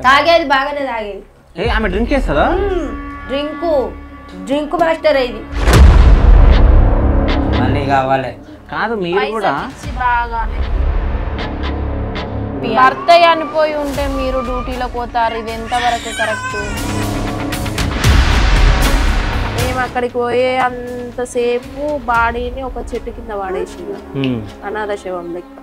తాగేది బాగానే తాగేది. ఆమె డ్రింక్ చేస్తుందా? డ్రింక్ మాస్టర్ ఇది. మళ్ళీ కావాలి కాదు మీరు కూడా బాగానే భర్త చనిపోయి ఉంటే మీరు డ్యూటీలో పోతారు, ఇది ఎంతవరకు కరెక్ట్? మేము అక్కడికి పోయే అంతసేపు బాడీని ఒక చెట్టు కింద వాడేసి అనాథ శవం లెక్క.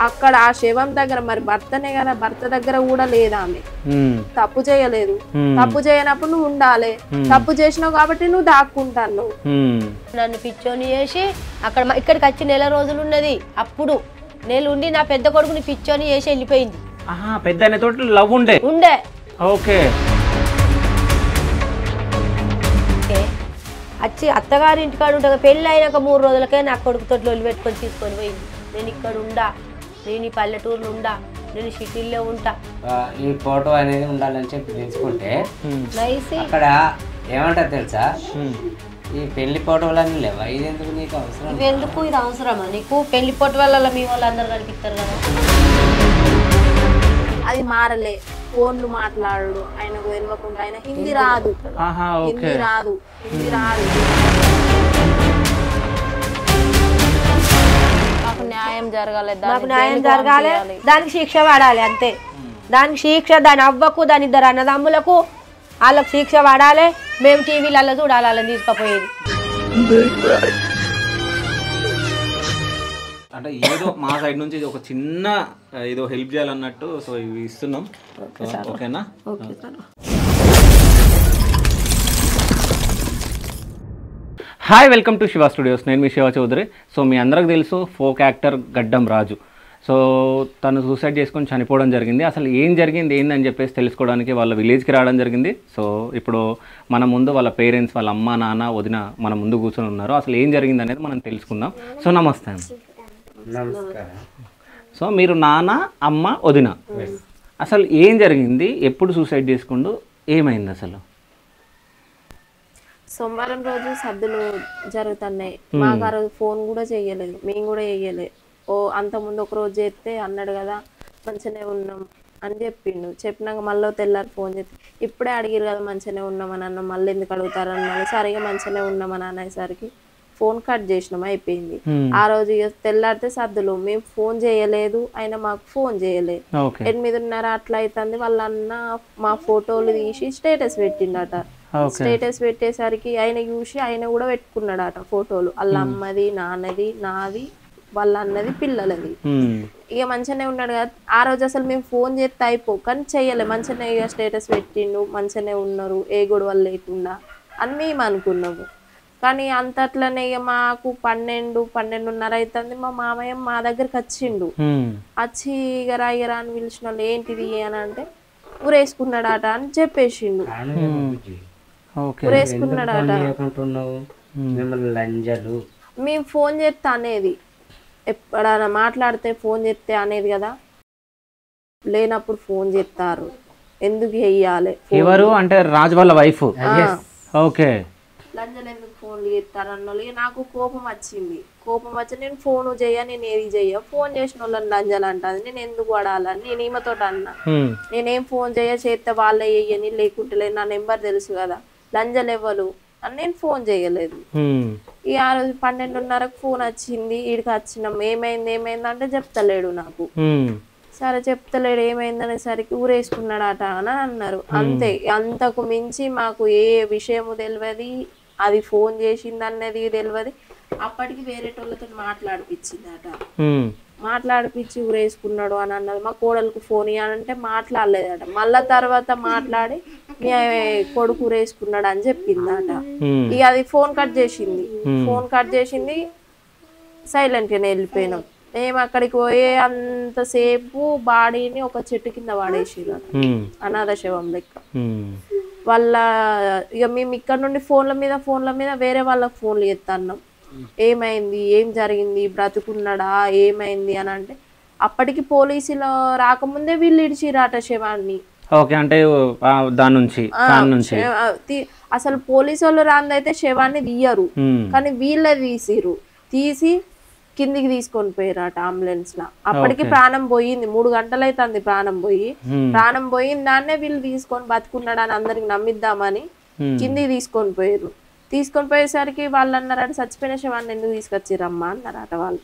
అక్కడ ఆ శవం దగ్గర మరి భర్తనే కదా, భర్త దగ్గర కూడా లేదా ఆమె. తప్పు చేయలేదు, తప్పు చేయనప్పుడు నువ్వు ఉండాలి, తప్పు చేసినావు కాబట్టి నువ్వు దాక్కుంటాను. నన్ను పిచ్చోని చేసి ఇక్కడికి వచ్చి నెల రోజులు ఉన్నది. అప్పుడు నేను ఉండి నా పెద్ద కొడుకుని పిచ్చోని చేసి వెళ్ళిపోయింది. పెద్ద తోటి లవ్ ఉండే ఓకే. వచ్చి అత్తగారి ఇంటికాడ ఉంటా, పెళ్ళి అయినాక 3 రోజులకే నా కొడుకుతో లొల్లి పెట్టుకొని తీసుకొని పోయింది. నేను ఇక్కడ ఉండా, నేను ఈ పల్లెటూరులో ఉండా, నేను సిటీల్లో ఉంటా. ఈ ఫోటో అనేది ఉండాలని చెప్పి తీసుకుంటే అక్కడ ఏమంటారు తెలుసా, ఈ పెళ్లి ఫోటోలన్నీ లేవా, ఇది ఎందుకు నీకు అవసరం? ఎందుకు ఇది అవసరమా నీకు? పెళ్లి ఫోటో వల్ల మీ వాళ్ళు అందరు కనిపిస్తారు కదా. అది మారలే, ఫోన్లు మాట్లాడు ఆయనకు తెలియకుండా. ఆయన హిందీ రాదు, హిందీ రాదు. మాకు న్యాయం జరగాలి, దానికి శిక్ష పడాలి అంతే. దానికి శిక్ష, దాని అవ్వకు, దాని 2 అన్నదమ్ములకు వాళ్ళకు శిక్ష పడాలి. మేము టీవీలలో చూడాలి వాళ్ళని తీసుకుపోయేది. అంటే ఏదో మా సైడ్ నుంచి ఒక చిన్న ఏదో హెల్ప్ చేయాలన్నట్టు సో ఇవి ఇస్తున్నాం. ఓకేనా? Hi, welcome to Shiva studios. నేను మీ శివ చౌదరి. సో మీ అందరికి తెలుసు ఫోక్ యాక్టర్ గడ్డం రాజు. సో తను సూసైడ్ చేసుకొని చనిపోవడం జరిగింది. అసలు ఏం జరిగింది ఏందని చెప్పేసి తెలుసుకోవడానికి వాళ్ళ విలేజ్కి రావడం జరిగింది. సో ఇప్పుడు మన ముందు వాళ్ళ పేరెంట్స్, వాళ్ళ అమ్మ నాన్న వదిన మన ముందు కూర్చొని ఉన్నారు. అసలు ఏం జరిగింది అనేది మనం తెలుసుకుందాం. సో నమస్తే. సో మీరు నాన్న, అమ్మ, వదిన, అసలు ఏం జరిగింది? ఎప్పుడు సూసైడ్ చేసుకుంటూ ఏమైంది అసలు? సోమవారం రోజు సద్దులు జరుగుతున్నాయి. మాకు ఆ రోజు ఫోన్ కూడా చెయ్యలేదు, మేము కూడా చెయ్యలేదు. అంత ముందు ఒక రోజు చేస్తే అన్నాడు కదా మంచిగానే ఉన్నాం అని చెప్పిండు. చెప్పినాక మళ్ళీ తెల్లారి ఫోన్ చేస్తే ఇప్పుడే అడిగిరు కదా మంచిగానే ఉన్నామని అన్నాం, మళ్ళీ ఎందుకు అడుగుతారని మళ్ళీ సరిగా మంచిగానే ఉన్నామని అనేసరికి ఫోన్ కట్ చేసినాం, అయిపోయింది. ఆ రోజు తెల్లారితే సద్దులు, మేము ఫోన్ చేయలేదు, ఆయన మాకు ఫోన్ చేయలేదు. 8:30 అట్లా అవుతుంది. వాళ్ళ అన్న మా ఫోటోలు తీసి స్టేటస్ పెట్టిండట. స్టేటస్ పెట్టేసరికి ఆయన చూసి ఆయన కూడా పెట్టుకున్నాడట ఫోటోలు. వాళ్ళ అమ్మది, నాన్నది, నాది, వాళ్ళ అన్నది, పిల్లలది. ఇక మంచిగానే ఉన్నాడు కదా. ఆ రోజు అసలు మేము ఫోన్ చేస్తే అయిపో, కానీ చెయ్యలే. మంచిగానే ఇక స్టేటస్ పెట్టిండు, మంచిగానే ఉన్నారు, ఏ గొడవలు లేకుండా అని మేము అనుకున్నాము. కానీ అంతట్లోనే ఇక మాకు 12-12:30 అవుతుంది. మా మామయ్య మా దగ్గరికి వచ్చిండు. వచ్చి ఇక రాయరా అని పిలిచిన వాళ్ళు ఏంటిది అని అంటే ఊరేసుకున్నాడట అని చెప్పేసిండు. ఊరేసుకున్నాడట. మేము ఫోన్ చేస్తే అనేది, ఎప్పుడైనా మాట్లాడితే ఫోన్ చేస్తే అనేది కదా, లేనప్పుడు ఫోన్ చేస్తారు. ఎందుకు చెయ్యాలి? ఎవరు అంటే రాజు వాళ్ళ వైఫ్. ఓకే, లంజలు ఎందుకు ఫోన్లు చేస్తారు అన్నోళ్ళు. నాకు కోపం వచ్చింది. కోపం వచ్చి నేను ఫోన్ చెయ్య, నేను ఏది చెయ్య, ఫోన్ చేసిన వాళ్ళని లంజలు అంటుంది. నేను ఎందుకు పడాలని నేను ఈమెతో అన్నా. నేనేం ఫోన్ చేస్తే వాళ్ళే చెయ్యని, లేకుంటే లేదు, నా నెంబర్ తెలుసు కదా, లంజలు ఎవ్వరు అని నేను ఫోన్ చేయలేదు. ఈ ఆ రోజు 12:30కు ఫోన్ వచ్చింది. ఈడికి వచ్చినాం. ఏమైంది అంటే చెప్తలేడు నాకు. సరే చెప్తలేడు ఏమైంది అనేసరికి ఊరేసుకున్నాడట అని అన్నారు. అంతే, అంతకు మించి మాకు ఏ విషయము తెలియదు. అది ఫోన్ చేసింది అన్నది తెలియదు. అప్పటికి వేరేటోళ్ళతో మాట్లాడిపించిందట. మాట్లాడిపించి ఊరేసుకున్నాడు అని అన్నది. మా కోడలకు ఫోన్ ఇవ్వాలంటే మాట్లాడలేదట. మళ్ళా తర్వాత మాట్లాడి మీ కొడుకు ఊరేసుకున్నాడు అని చెప్పిందట. ఇక అది ఫోన్ కట్ చేసింది. సైలెంట్ గానే వెళ్ళిపోయినాం. మేము అక్కడికి పోయే అంతసేపు బాడీని ఒక చెట్టు కింద వాడేసిరట, అనాథ శవం లెక్క. వాళ్ళ ఇక మేము ఇక్కడ నుండి ఫోన్ల మీద వేరే వాళ్ళకి ఫోన్లు చేస్తున్నాం. ఏమైంది, ఏం జరిగింది, బ్రతుకున్నాడా, ఏమైంది అని అంటే అప్పటికి పోలీసులు రాకముందే వీళ్ళు ఇడిచిరాట శవాన్ని. ఓకే, అంటే దాని నుంచి అసలు పోలీసు వాళ్ళు రాందైతే శవాన్ని తీయరు, కానీ వీళ్ళే తీసి కిందికి తీసుకొని పోయారట అంబులెన్స్ లా. అప్పటికి ప్రాణం పోయింది, 3 గంటలు అవుతుంది ప్రాణం పోయింది దాన్నే వీళ్ళు తీసుకొని బతుకున్నాడు అని అందరికి నమ్మిద్దామని కిందికి తీసుకొని పోయారు. తీసుకొని పోయేసరికి వాళ్ళు అన్నారట చచ్చిపోయిన శవాన్ని ఎందుకు తీసుకొచ్చిరమ్మా అన్నారట వాళ్ళు.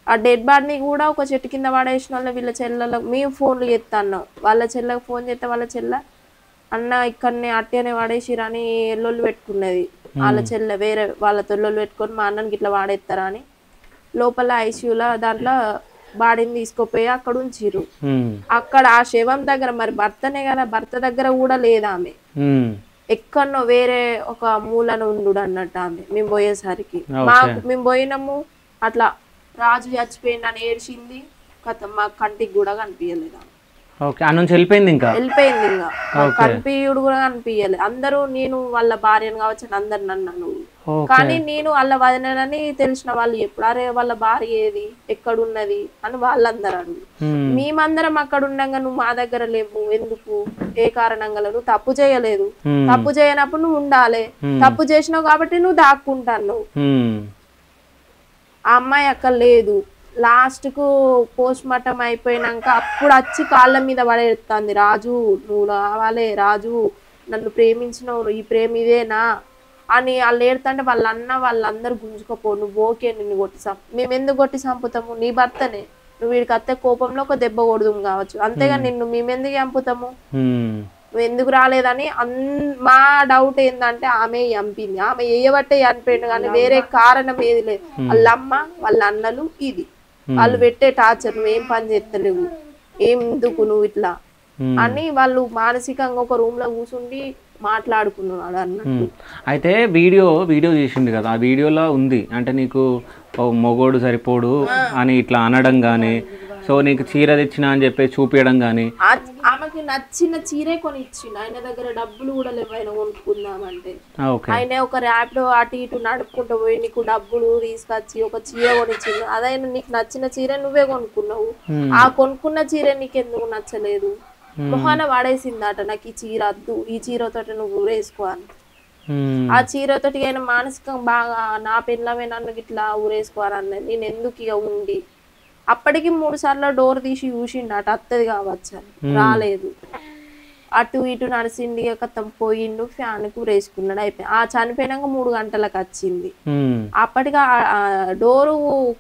ఆ డెడ్ బాడీని కూడా ఒక చెట్టు కింద పడేసిన వాళ్ళు వీళ్ళ చెల్లెలకు మేము ఫోన్లు చేస్తాన్నాం. వాళ్ళ చెల్లెకు ఫోన్ చేస్తే వాళ్ళ చెల్లె అన్న ఇక్కడనే అట్టేనే వాడేసిరని ఎల్లొల్లు పెట్టుకున్నది. వాళ్ళ చెల్లె వేరే వాళ్ళతో ఎల్లొల్లు పెట్టుకొని మా అన్నకి ఇట్లా వాడేస్తారా అని లోపల ఐసీయూలో దాంట్లో బాడీని తీసుకుపోయి అక్కడ ఉంచిరు. అక్కడ ఆ శవం దగ్గర మరి భర్తనే కదా, భర్త దగ్గర కూడా లేదు ఆమె, ఎక్కడనో వేరే ఒక మూలన ఉండు అన్నట్టు ఆమె. మేము పోయేసరికి మేము పోయినాము అట్లా రాజు చచ్చిపోయింది అని ఏడ్చింది, మా కంటికి కూడా కనిపించలేదు. వెళ్ళిపోయింది ఇంకా కనిపించుడు కూడా కనిపించలేదు. అందరూ నేను వాళ్ళ భార్యను కావచ్చు అందరు నన్ను, కానీ నేను వాళ్ళ వదినని తెలిసిన వాళ్ళు ఎప్పుడు అరే వాళ్ళ భార్య ఏది ఎక్కడున్నది అని వాళ్ళందరూ అడుగు. మేమందరం అక్కడ ఉండగా నువ్వు మా దగ్గర లేవు ఎందుకు, ఏ కారణంగా నువ్వు తప్పు చేయలేదు, తప్పు చేయనప్పుడు నువ్వు ఉండాలి, తప్పు చేసినావు కాబట్టి నువ్వు దాక్కుంటాను. ఆ అమ్మాయి అక్కడ లేదు. లాస్ట్ కు పోస్ట్ మార్టం అయిపోయినాక అప్పుడు వచ్చి కాళ్ళ మీద పడేస్తుంది, రాజు నువ్వు రావాలే, రాజు నన్ను ప్రేమించినవు, ఈ ప్రేమ ఇదేనా అని వాళ్ళు ఏడుతుంటే వాళ్ళందరూ గుంజుకోపో, నువ్వు ఓకే నిన్ను కొట్టి మేము ఎందుకు కొట్టి చంపుతాము, నీ భర్తనే, నువ్వు వీడికి అత్తే కోపంలో ఒక దెబ్బ కొడుదాం కావచ్చు, అంతేగా నిన్ను మేమెందుకు చంపుతాము, నువ్వు ఎందుకు రాలేదని. మా డౌట్ ఏంటంటే ఆమె చంపింది, ఆమె వేయబట్టే చనిపోయింది కానీ వేరే కారణం ఏది లేదు. వాళ్ళమ్మ వాళ్ళ అన్నలు ఇది వాళ్ళు పెట్టే టార్చర్, నువ్వేం పని చేస్తలేవు, ఏం ఎందుకు నువ్వు ఇట్లా అని వాళ్ళు మానసికంగా ఒక రూమ్ లో కూర్చుండి మాట్లాడుకున్నాడు అన్నట్టు. అయితే వీడియో చేసింది కదా, ఆ వీడియోలో ఉంది అంటే నీకు మొగోడు సరిపోడు అని ఇట్లా అనడం గానీ, సో నీకు చీర తెచ్చినా అని చెప్పి చూపించడం కానీ, ఆమెకి నచ్చిన చీరే కొని ఇచ్చిండు. ఆయన దగ్గర డబ్బులు కూడా లేవు ఆయన కొనుక్కుందామంటే. ఆయన ఒక ర్యాపిడో అటు ఇటు నడుపుకుంటూ పోయి నీకు డబ్బులు తీసుకొచ్చి ఒక చీర కొనిచ్చిండు. అదైనా నీకు నచ్చిన చీర నువ్వే కొనుక్కున్నావు, ఆ కొనుక్కున్న చీర నీకు ఎందుకు నచ్చలేదు, మొహాన వాడేసిందట నాకు ఈ చీర వద్దు, ఈ చీరతో నువ్వు ఊరేసుకోవాలి. ఆ చీరతోటి ఆయన మానసికంగా బాగా నా పిల్లమే నన్ను ఇట్లా ఊరేసుకోవాలన్నది. నేను ఎందుకు ఇక ఉండి అప్పటికి 3 సార్లు డోర్ తీసి చూసిండు అటు అత్తది కావచ్చు, రాలేదు. అటు ఇటు నడిచిండి, కథం పోయిండు, ఫ్యాన్ కు రేసుకున్నాడు, అయిపోయి ఆ చనిపోయినాక 3 గంటలకు వచ్చింది. అప్పటికి డోరు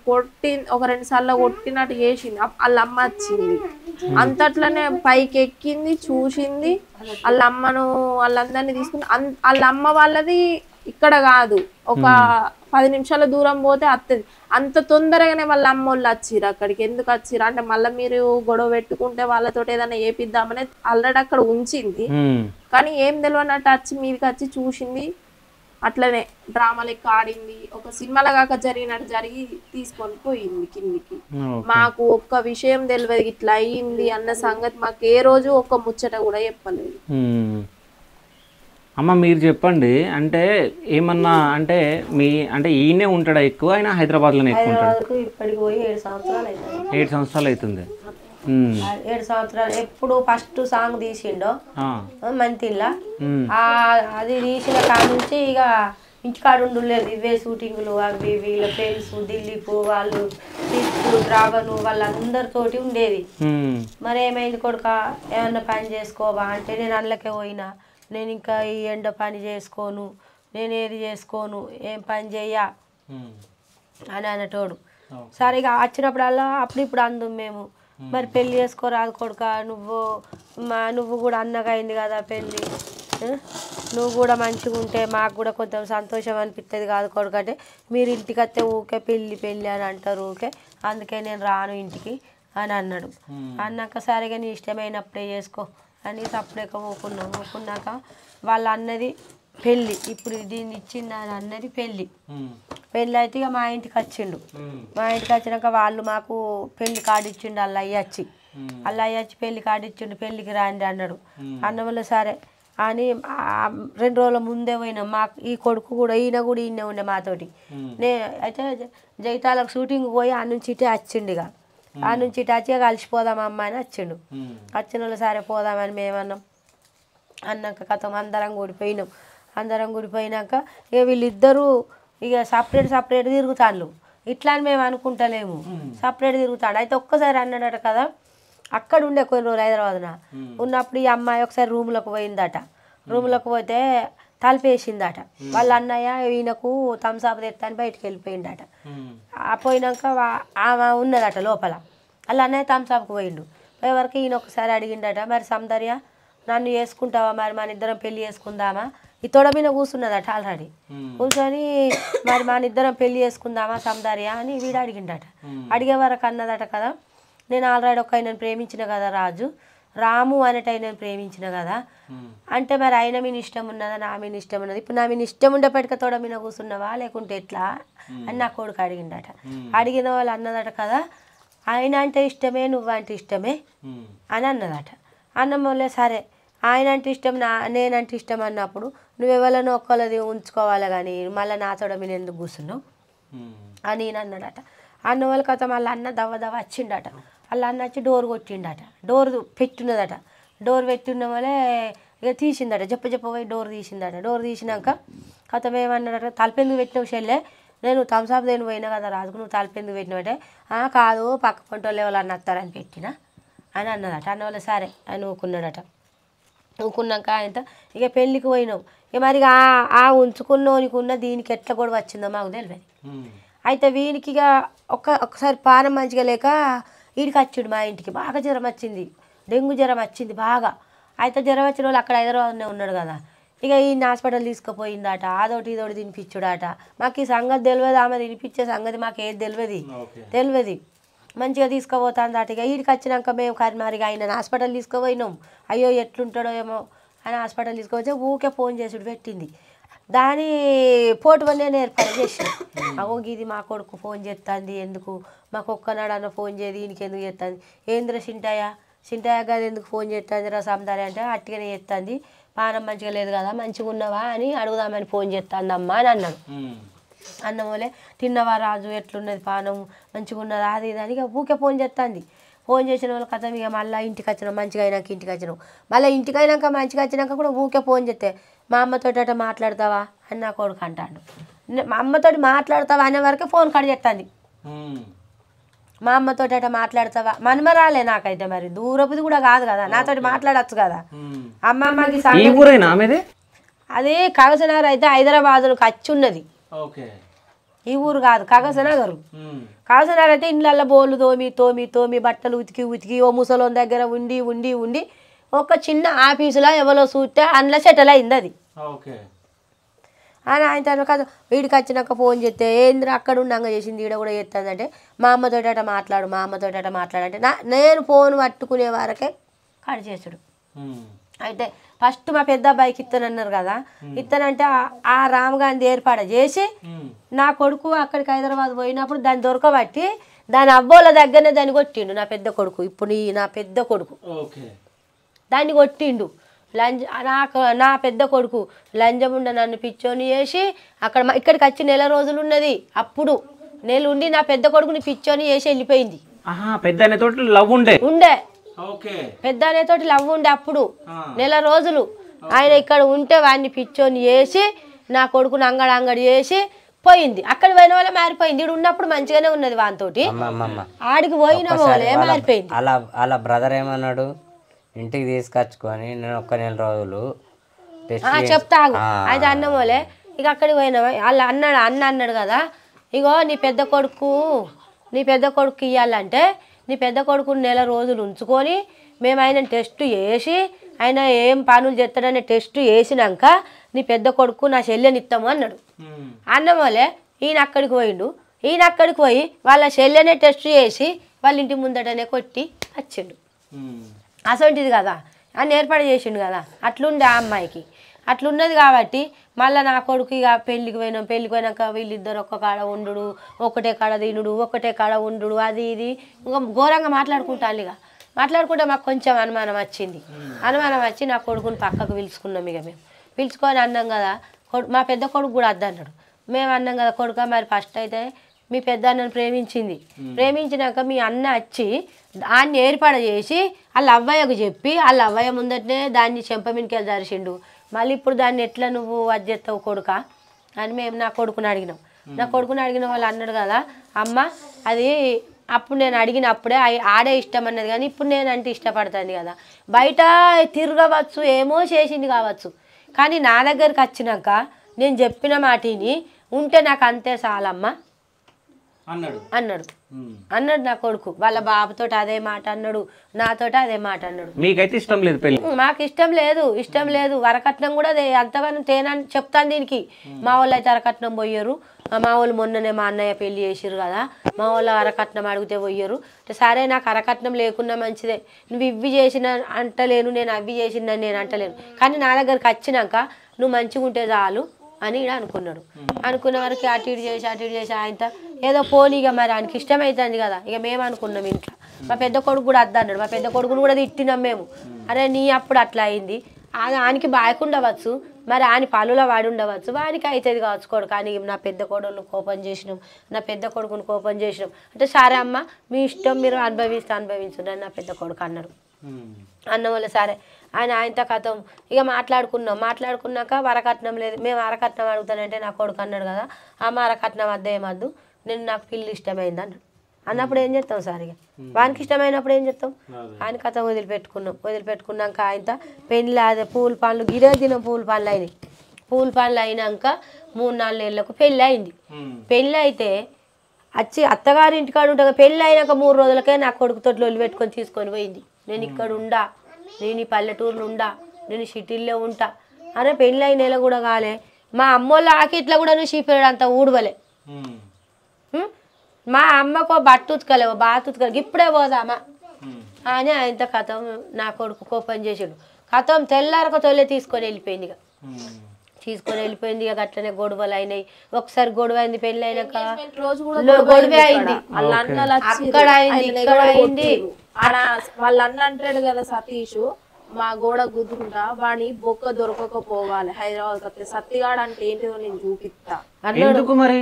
కొట్టి ఒక 2 సార్లు కొట్టినట్టు చేసింది. వాళ్ళ అమ్మ వచ్చింది, అంతట్లోనే పైకి ఎక్కింది, చూసింది, వాళ్ళ అమ్మను వాళ్ళందరినీ తీసుకుని. వాళ్ళ అమ్మ వాళ్ళది ఇక్కడ కాదు, ఒక 10 నిమిషాల దూరం పోతే అత్తది. అంత తొందరగానే వాళ్ళ అమ్మ వాళ్ళు వచ్చిర్రు అక్కడికి. ఎందుకు వచ్చిర్రు అంటే మళ్ళీ మీరు గొడవ పెట్టుకుంటే వాళ్ళతో ఏదైనా ఏపిద్దామని ఆల్రెడీ అక్కడ ఉంచింది, కానీ ఏం తెలియనట్టు వచ్చి మీదకి వచ్చి చూసింది. అట్లనే డ్రామా లెక్క ఆడింది, ఒక సినిమాలో కాక జరిగినట్టు జరిగి తీసుకొని పోయింది కిందికి. మాకు ఒక్క విషయం తెలియదు ఇట్లా అయ్యింది అన్న సంగతి మాకు ఏ రోజు ఒక్క ముచ్చట కూడా చెప్పలేదు. అమ్మ మీరు చెప్పండి, అంటే ఏమన్నా అంటే అంటే ఈయనే ఉంటాడా ఎక్కువ, ఆయన హైదరాబాద్లోనే ఎక్కువ ఉంటాడు? ఇప్పటికి పోయి 7 సంవత్సరాలు అవుతుంది. 7 సంవత్సరాలు అవుతుంది. 7 సంవత్సరాలు. ఎప్పుడు ఫస్ట్ సాంగ్ తీసిండో మంతిల్లా, అది తీసిన కాడ నుంచి ఇక ఇంటికాడ ఉండలేదు. ఇవే షూటింగ్లు అవి వీళ్ళ ఫ్రెండ్స్ దిలీప్ వాళ్ళు డ్రాగను వాళ్ళందరితోటి ఉండేది. మరి ఏమైంది కొడుక ఏమన్నా పని చేసుకోవా అంటే నేను అందులోకే పోయినా, నేను ఇంకా ఈ ఎండ పని చేసుకోను, నేను ఏది చేసుకోను, ఏం పని చెయ్యా అని అనేటోడు. సరే ఇక వచ్చినప్పుడల్లా ఇప్పుడు అందు మేము మరి పెళ్ళి చేసుకోరాదు కొడుక, నువ్వు కూడా అన్నగా అయింది కదా పెళ్ళి, నువ్వు కూడా మంచిగా ఉంటే మాకు కూడా కొంచెం సంతోషం అనిపిస్తుంది కాదు కొడుకు అంటే, మీరు ఇంటికి వస్తే ఊకే పెళ్ళి అని అంటారు ఊకే, అందుకే నేను రాను ఇంటికి అని అన్నాడు. అన్నాక సరిగా నీ ఇష్టమైనప్పుడే చేసుకో అని సప్పుడేక ఊకున్నాక వాళ్ళ అన్నది పెళ్ళి, ఇప్పుడు దీన్ని ఇచ్చింది అని అన్నది పెళ్ళి అయితే ఇక మా ఇంటికి వచ్చిండు. మా ఇంటికి వచ్చినాక వాళ్ళు మాకు పెళ్లి కార్డు ఇచ్చిండు. అల్ల అయ్యొచ్చి పెళ్లి కార్డు ఇచ్చిండు, పెళ్ళికి రాండి అన్నాడు. అన్న వల్ల సరే అని 2 రోజుల ముందే పోయినాం. మాకు ఈ కొడుకు కూడా ఈయన ఉండే మాతోటి. అయితే జైతాలకు షూటింగ్ పోయి ఆ నుంచి ఇటే వచ్చిండు. ఇక ఆ నుంచి ఇటు వచ్చి కలిసిపోదాం అమ్మ అని వచ్చిండు. వచ్చిన వాళ్ళు సరే పోదామని మేమన్నాం. అన్నాక కథం అందరం కూడిపోయినాం. అందరం కూడిపోయినాక ఇక వీళ్ళిద్దరూ ఇక సపరేట్ తిరుగుతాళ్ళు. ఇట్లా అని మేము అనుకుంటలేము, సపరేట్ తిరుగుతాడు. అయితే ఒక్కసారి అన్నాడట కదా, అక్కడ ఉండే కొన్ని రోజులు హైదరాబాద్న ఉన్నప్పుడు ఈ అమ్మాయి ఒకసారి రూమ్లోకి పోయిందట. రూమ్లోకి పోతే తలుపేసిందట. వాళ్ళ అన్నయ్య ఈయనకు థమ్సాప్ తెస్తాను బయటికి వెళ్ళిపోయిందట. పోయినాక ఆమె ఉన్నదట లోపల. వాళ్ళ అన్నయ్య థమ్సాప్కి పోయిండు. పోయే వరకు ఈయన ఒకసారి అడిగిండట, మరి సౌందర్య నన్ను చేసుకుంటావా, మరి మన ఇద్దరం పెళ్లి చేసుకుందామా? ఈ తొడ మీద కూర్చున్నదట ఆల్రెడీ. కూర్చొని మరి మన ఇద్దరం పెళ్లి చేసుకుందామా సౌందర్య అని వీడు అడిగిండట. అడిగే వరకు అన్నదట కదా, నేను ఆల్రెడీ ఒక ఆయనను ప్రేమించిన కదా రాజు, రాము అనేట ఆయనను ప్రేమించిన కదా అంటే, మరి ఆయన మీద ఇష్టం ఉన్నదా నా మీద ఇష్టం ఉన్నది, ఇప్పుడు నా మీద ఇష్టం ఉండేప్పటిక తోడ మీద కూర్చున్నావా లేకుంటే ఎట్లా అని నా కొడుకు అడిగిండట. అడిగిన వాళ్ళు అన్నదట కదా, ఆయన అంటే ఇష్టమే నువ్వంటే ఇష్టమే అని అన్నదట. అన్నం వల్లే సరే ఆయన అంటే ఇష్టం నేనంటే ఇష్టం అన్నప్పుడు నువ్వెవరినో ఒక్కళ్ళది ఉంచుకోవాలి కానీ మళ్ళీ నా తోడ మీద ఎందుకు కూర్చున్నావు అని నేను అన్నాడట. అన్న వాళ్ళ కథ మళ్ళీ అన్న దవ్వ వచ్చిండట. వాళ్ళ అన్న వచ్చి డోర్ కొట్టిండట. డోర్ పెట్టున్నదట. డోర్ పెట్టిన వల్లే ఇక తీసిందట, పోయి డోర్ తీసిందట. డోర్ తీసినాక కథ ఏమన్నాడట, తలపెందుకు పెట్టినావు చెల్లె, నేను థమ్సాప్ దేని పోయినా కదా రాజుకు, నువ్వు తలపెందుకు పెట్టినావంటే కాదు పక్క పంట వాళ్ళు ఎవరన్నా వస్తారని పెట్టినా అని అన్నదట. అన్న వాళ్ళ సరే అని ఊకున్నాడట. ఊకున్నాక ఆయనతో ఇక పెళ్ళికి పోయినావు. ఇక మరి ఆ ఉంచుకున్నోనికి ఉన్న దీనికి ఎట్లా కూడా వచ్చిందో మాకు తెలియదు. అయితే వీనికి ఇక ఒక్కసారి పానం మంచిగా లేక వీడికి వచ్చిండు మా ఇంటికి. బాగా జ్వరం వచ్చింది, డెంగ్యూ జ్వరం వచ్చింది బాగా. అయితే జ్వరం వచ్చిన వాళ్ళు అక్కడ హైదరాబాద్నే ఉన్నాడు కదా, ఇక ఈయన హాస్పిటల్ తీసుకుపోయిందట. అదొకటి ఇదొకటి తినిపించుడాట. మాకు ఈ సంగతి తెలియదు, ఆమె తినిపించే సంగతి మాకు ఏది తెలియదు. మంచిగా తీసుకుపోతాందట. ఇక వీడికి వచ్చినాక మేము కరిమారిగా ఆయన హాస్పిటల్ తీసుకుపోయినాం. అయ్యో ఎట్లుంటాడో ఏమో అని హాస్పిటల్ తీసుకుపోతే ఊకే ఫోన్ చేసుడు పెట్టింది. దాని పోటు నేను ఏర్పాటు చేసాను. ఇది మా కొడుకు ఫోన్ చేస్తుంది, ఎందుకు మాకు ఒక్కనాడన్న ఫోన్ చేయదు, ఈయనకి ఎందుకు చేస్తుంది, ఏంద్ర సింటయ్య గారు ఎందుకు ఫోన్ చేస్తుంది రా సౌందర్య అంటే, అట్టిగానే చేస్తుంది, పానం మంచిగా లేదు కదా, మంచిగా ఉన్నావా అని అడుగుదామని ఫోన్ చేస్తుంది అమ్మా అని అన్నాడు. అన్నమోలే తిన్నవా రాజు, ఎట్లున్నది పానం, మంచిగా ఉన్నదా అది ఇది అని ఇక ఊకే ఫోన్ చేస్తుంది. ఫోన్ చేసిన వాళ్ళ కథ ఇక మళ్ళీ ఇంటికి వచ్చినాం, మంచిగా అయినాక ఇంటికి వచ్చినాం. మళ్ళీ ఇంటికి అయినాక మంచిగా వచ్చినాక కూడా ఊకే ఫోన్ చేస్తే మా అమ్మతోటి అట్లా మాట్లాడతావా అని నా కొడుకు అంటాడు. మా అమ్మతోటి మాట్లాడతావా అనే వరకే ఫోన్ కట్ చేస్తుంది. మా అమ్మతోటి అట్లా మాట్లాడతావా, మనమరాలే నాకైతే, మరి దూరపుది కూడా కాదు కదా, నాతోటి మాట్లాడచ్చు కదా. అమ్మమ్మకి అది కగసనగర్ అయితే హైదరాబాద్కు వచ్చి ఉన్నది, ఈ ఊరు కాదు కగసనగర్. కగసనగర్ అయితే ఇండ్లల్లో బోళ్ళు తోమి బట్టలు ఉతికి ఓ ముసలోని దగ్గర ఉండి ఒక చిన్న ఆఫీసులో ఎవరో చూస్తే అందులో సెటిల్ అయింది అది అని ఆయన కదా. వీడికి వచ్చినాక ఫోన్ చేస్తే ఏంద్ర అక్కడ ఉండంగా చేసింది ఈడ కూడా చేస్తుందంటే, మా అమ్మతోటి అట మాట్లాడంటే నేను ఫోన్ పట్టుకునే వరకే కట్ చేసుడు. అయితే ఫస్ట్ మా పెద్ద అబ్బాయికి ఇస్తానన్నారు కదా, ఇస్తానంటే ఆ రామ్ గాంధీ ఏర్పాటు చేసి నా కొడుకు అక్కడికి హైదరాబాద్ పోయినప్పుడు దాన్ని దొరకబట్టి దాని అబ్బోళ్ళ దగ్గరనే దాన్ని కొట్టిండు నా పెద్ద కొడుకు. ఇప్పుడు నా పెద్ద కొడుకు దాన్ని కొట్టిండు. నా పెద్ద కొడుకు లంజముండ నన్ను పిచ్చోని చేసి ఇక్కడికి వచ్చి నెల రోజులు ఉన్నది. అప్పుడు నెల ఉండి నా పెద్ద కొడుకుని పిచ్చోని చేసి వెళ్ళిపోయింది. పెద్ద అనేతోటి లవ్ ఉండే అప్పుడు నెల రోజులు ఆయన ఇక్కడ ఉంటే వాడిని పిచ్చోని చేసి నా కొడుకుని అంగడి చేసి పోయింది. అక్కడ పోయిన వాళ్ళే మారిపోయింది. ఇక్కడ ఉన్నప్పుడు మంచిగానే ఉన్నది వానితోటి, ఆడికి పోయిన వాళ్ళే మారిపోయింది. అలా బ్రదర్ ఏమన్నాడు, ఇంటికి తీసుకొచ్చుకొని నేను ఒక్క నెల రోజులు చెప్తాగు. అయితే అన్నమోలే ఇక అక్కడికి పోయినావా వాళ్ళ అన్నాడు కదా, ఇగో నీ పెద్ద కొడుకు ఇవ్వాలంటే నీ పెద్ద కొడుకు నెల రోజులు ఉంచుకొని మేము ఆయన టెస్ట్ చేసి ఆయన ఏం పనులు చేస్తాడనే టెస్ట్ చేసినాక నీ పెద్ద కొడుకు నా చెల్లెని ఇస్తాము అన్నాడు. అన్నమోలే ఈయన అక్కడికి పోయి వాళ్ళ చెల్లెనే టెస్ట్ చేసి వాళ్ళ ఇంటి ముందటనే కొట్టి వచ్చిండు. అసొంటిది కదా అని ఏర్పాటు చేసిండు కదా. అట్లుండే ఆ అమ్మాయికి అట్లున్నది కాబట్టి మళ్ళీ నా కొడుకు ఇక పెళ్ళికి పోయినాక వీళ్ళిద్దరు ఒక్క కాడ ఉండు, ఒకటే కాడ తినుడు, ఒకటే కాడ ఉండు, అది ఇది ఇంకా ఘోరంగా మాట్లాడుకుంటాను. ఇక మాట్లాడుకుంటే మాకు కొంచెం అనుమానం వచ్చి నా కొడుకుని పక్కకు పిలుచుకున్నాం. ఇక మేము పిలుచుకొని అన్నాం కదా, మా పెద్ద కొడుకు కూడా అద్దన్నాడు. మేము అన్నాం కదా, కొడుక మరి ఫస్ట్ అయితే మీ పెద్ద అన్నను ప్రేమించింది. ప్రేమించినాక మీ అన్న వచ్చి దాన్ని ఏర్పాటు చేసి వాళ్ళ అవ్వయ్యకు చెప్పి వాళ్ళ అవ్వయ్య ముందటనే దాన్ని చెంపమినికెళ్ళి జరిసిండు. మళ్ళీ ఇప్పుడు దాన్ని ఎట్లా నువ్వు అజ్జెత్తావు కొడుక అని మేము నా కొడుకుని అడిగినాం. నా కొడుకుని అడిగిన వాళ్ళు అన్నాడు కదా, అమ్మ అది అప్పుడు నేను అడిగినప్పుడే ఆడే ఇష్టం అన్నది, కానీ ఇప్పుడు నేనంటే ఇష్టపడుతుంది కదా, బయట తిరగవచ్చు ఏమో చేసింది కావచ్చు, కానీ నా దగ్గరికి వచ్చినాక నేను చెప్పిన మాటిని ఉంటే నాకు అంతే చాలమ్మ అన్నాడు నా కొడుకు. వాళ్ళ బాబుతో అదే మాట అన్నాడు, నాతో అదే మాట అన్నాడు. మీకైతే ఇష్టం లేదు పెళ్లి? మాకు ఇష్టం లేదు. వరకట్నం కూడా అంతగానో తేనని చెప్తాను దీనికి. మా వాళ్ళు అయితే అరకట్నం పోయారు. మా వాళ్ళు మొన్ననే మా అన్నయ్య పెళ్లి చేసిరు కదా, మా వాళ్ళు అరకట్నం అడిగితే పోయారు. సరే నాకు అరకట్నం లేకున్నా మంచిదే, నువ్వు ఇవి చేసిన అంటలేను, నేను అవి చేసిన నేను అంటలేను, కానీ నా దగ్గరికి వచ్చినాక నువ్వు మంచిగా ఉంటే చాలు అని ఇలా అనుకున్నాడు. అనుకున్న వరకు అటు ఇటు చేసి ఆయనతో ఏదో పోనీ ఇక మరి ఆయనకి ఇష్టమవుతుంది కదా, ఇక మేము అనుకున్నాం ఇంట్లో. మా పెద్ద కొడుకు కూడా అద్దన్నాడు. మా పెద్ద కొడుకును కూడా తిట్టినాం మేము, అరే నీ అప్పుడు అట్లా అయింది, ఆయనకి బాయకుండవచ్చు, మరి ఆయన పనుల వాడి ఉండవచ్చు, వానికి అవుతుంది కావచ్చు కొడుకు అని నా పెద్ద కొడుకును కోపం చేసినాం. నా పెద్ద కొడుకును కోపం చేసినాం అంటే సరే అమ్మ మీ ఇష్టం, మీరు అనుభవించున్నారు నా పెద్ద కొడుకు అన్నాడు. అన్న వల్ల సరే ఆయనతో కథం ఇక మాట్లాడుకున్నాక వరకట్నం లేదు, మేము అరకట్నం అడుగుతానంటే నా కొడుకు అన్నాడు కదా, అమ్మ అరకట్నం వద్ద ఏమద్దు, నేను నాకు పిల్లి ఇష్టమైంది అన్నాడు. అన్నప్పుడు ఏం చేస్తాం సార్, ఇక వానికి ఇష్టమైనప్పుడు ఏం చేస్తాం, ఆయన కథ వదిలిపెట్టుకున్నాక ఆయనతో పెళ్ళి అదే పూల పనులు గిరే దినం పూల పనులు అయినాయి. పూల పనులు అయినాక 3-4 నెలలకు పెళ్ళి అయింది. పెళ్ళి అయితే వచ్చి అత్తగారి ఇంటికాడ ఉంటా, పెళ్ళి అయినాక 3 రోజులకే నా కొడుకుతో లొల్లి పెట్టుకొని తీసుకొని పోయింది. నేను ఇక్కడ ఉండా, నేను ఈ పల్లెటూరులో ఉండా, నేను సిటీల్లో ఉంటా అరే పెళ్ళి అయిన నెల కూడా కాలే, మా అమ్మోళ్ళ ఆకిట్లో కూడా నువ్వు చీపిరాడు అంత ఊడవలే, మా అమ్మకో బట్ట ఉతకలేవు బాత్ ఉతకలే, ఇప్పుడే పోదామా అని ఆయనతో కథం నా కొడుకు కోపం చేసాడు. కథం తెల్లారక తొలే తీసుకొని వెళ్ళిపోయింది. ఇక అట్లనే గొడవలు అయినాయి. ఒకసారి గొడవ అయింది పెళ్ళి అయినాక, గొడవ అయింది అక్కడ అయింది ఇక్కడ అయింది. వాళ్ళ అన్న అంటాడు కదా సతీష్, మా గోడ గుద్దుకుంటా వాడిని బొక్క దొరకకపోవాలి హైదరాబాద్ వస్తే, సత్తిగాడు అంటే ఏంటిదో నేను చూపిస్తా అన్నాడు. మరి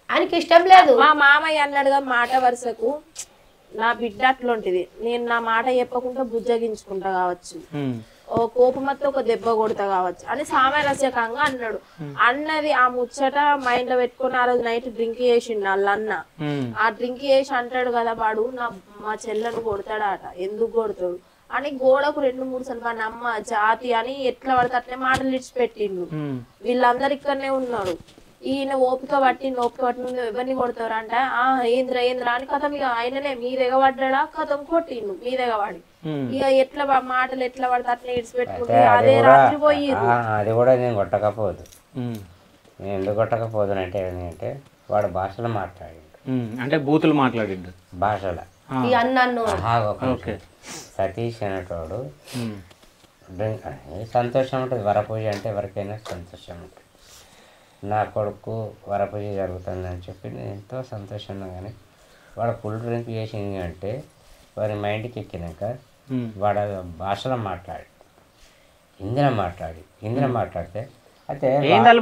ఆయనకి ఇష్టం లేదు. మా మామయ్య అన్నాడుగా మాట వరుసకు, నా బిడ్డ అట్లుంటిది, నేను నా మాట చెప్పకుండా బుజ్జగించుకుంటా కావచ్చు, ఓ కోపమత్తో ఒక దెబ్బ కొడతా కావచ్చు అని సామరస్యకంగా అన్నాడు. అన్నది ఆ ముచ్చట మైండ్ లో పెట్టుకుని ఆ రోజు నైట్ డ్రింక్ చేసిండు వాళ్ళ అన్న. ఆ డ్రింక్ చేసి అంటాడు కదా వాడు మా చెల్లెను కొడతాడట, ఎందుకు కొడతాడు అని గోడకు 2-3 సార్లు వాడి అమ్మ జాతి అని ఎట్లా పడితే అట్లే మాటలు ఇడిచిపెట్టిండు. వీళ్ళందరు ఇక్కడనే ఉన్నాడు. ఈయన ఓపిక పట్టి ఎవరిని కొడతారు అంటే ఏంద్రా అని కథం ఇక ఆయననే మీదెగబడ్డా కథం కొట్టిండు మీదెగవాడి. ఇక ఎట్లా మాటలు ఎట్లా పడితే అట్లా ఇడిచిపెట్టుకుంటే అదే రాత్రి పోయి అది కూడా నేను కొట్టకపోదు. నేను ఎందుకు కొట్టకపోదు అంటే వాడు భాషలో మాట్లాడిండు, అంటే బూతులు మాట్లాడిండు భాషలో. సతీష్ అనేటోడు సంతోషం ఉంటుంది, వరపూజ అంటే ఎవరికైనా సంతోషం ఉంటుంది. నా కొడుకు వరపూజ జరుగుతుందని చెప్పి నేను ఎంతో సంతోషంగా, కానీ వాడు ఫుల్ డ్రింక్ చేసింది అంటే వారి మైండ్కి ఎక్కినాక వాడు భాషలో మాట్లాడి హిందీలో మాట్లాడితే అయితే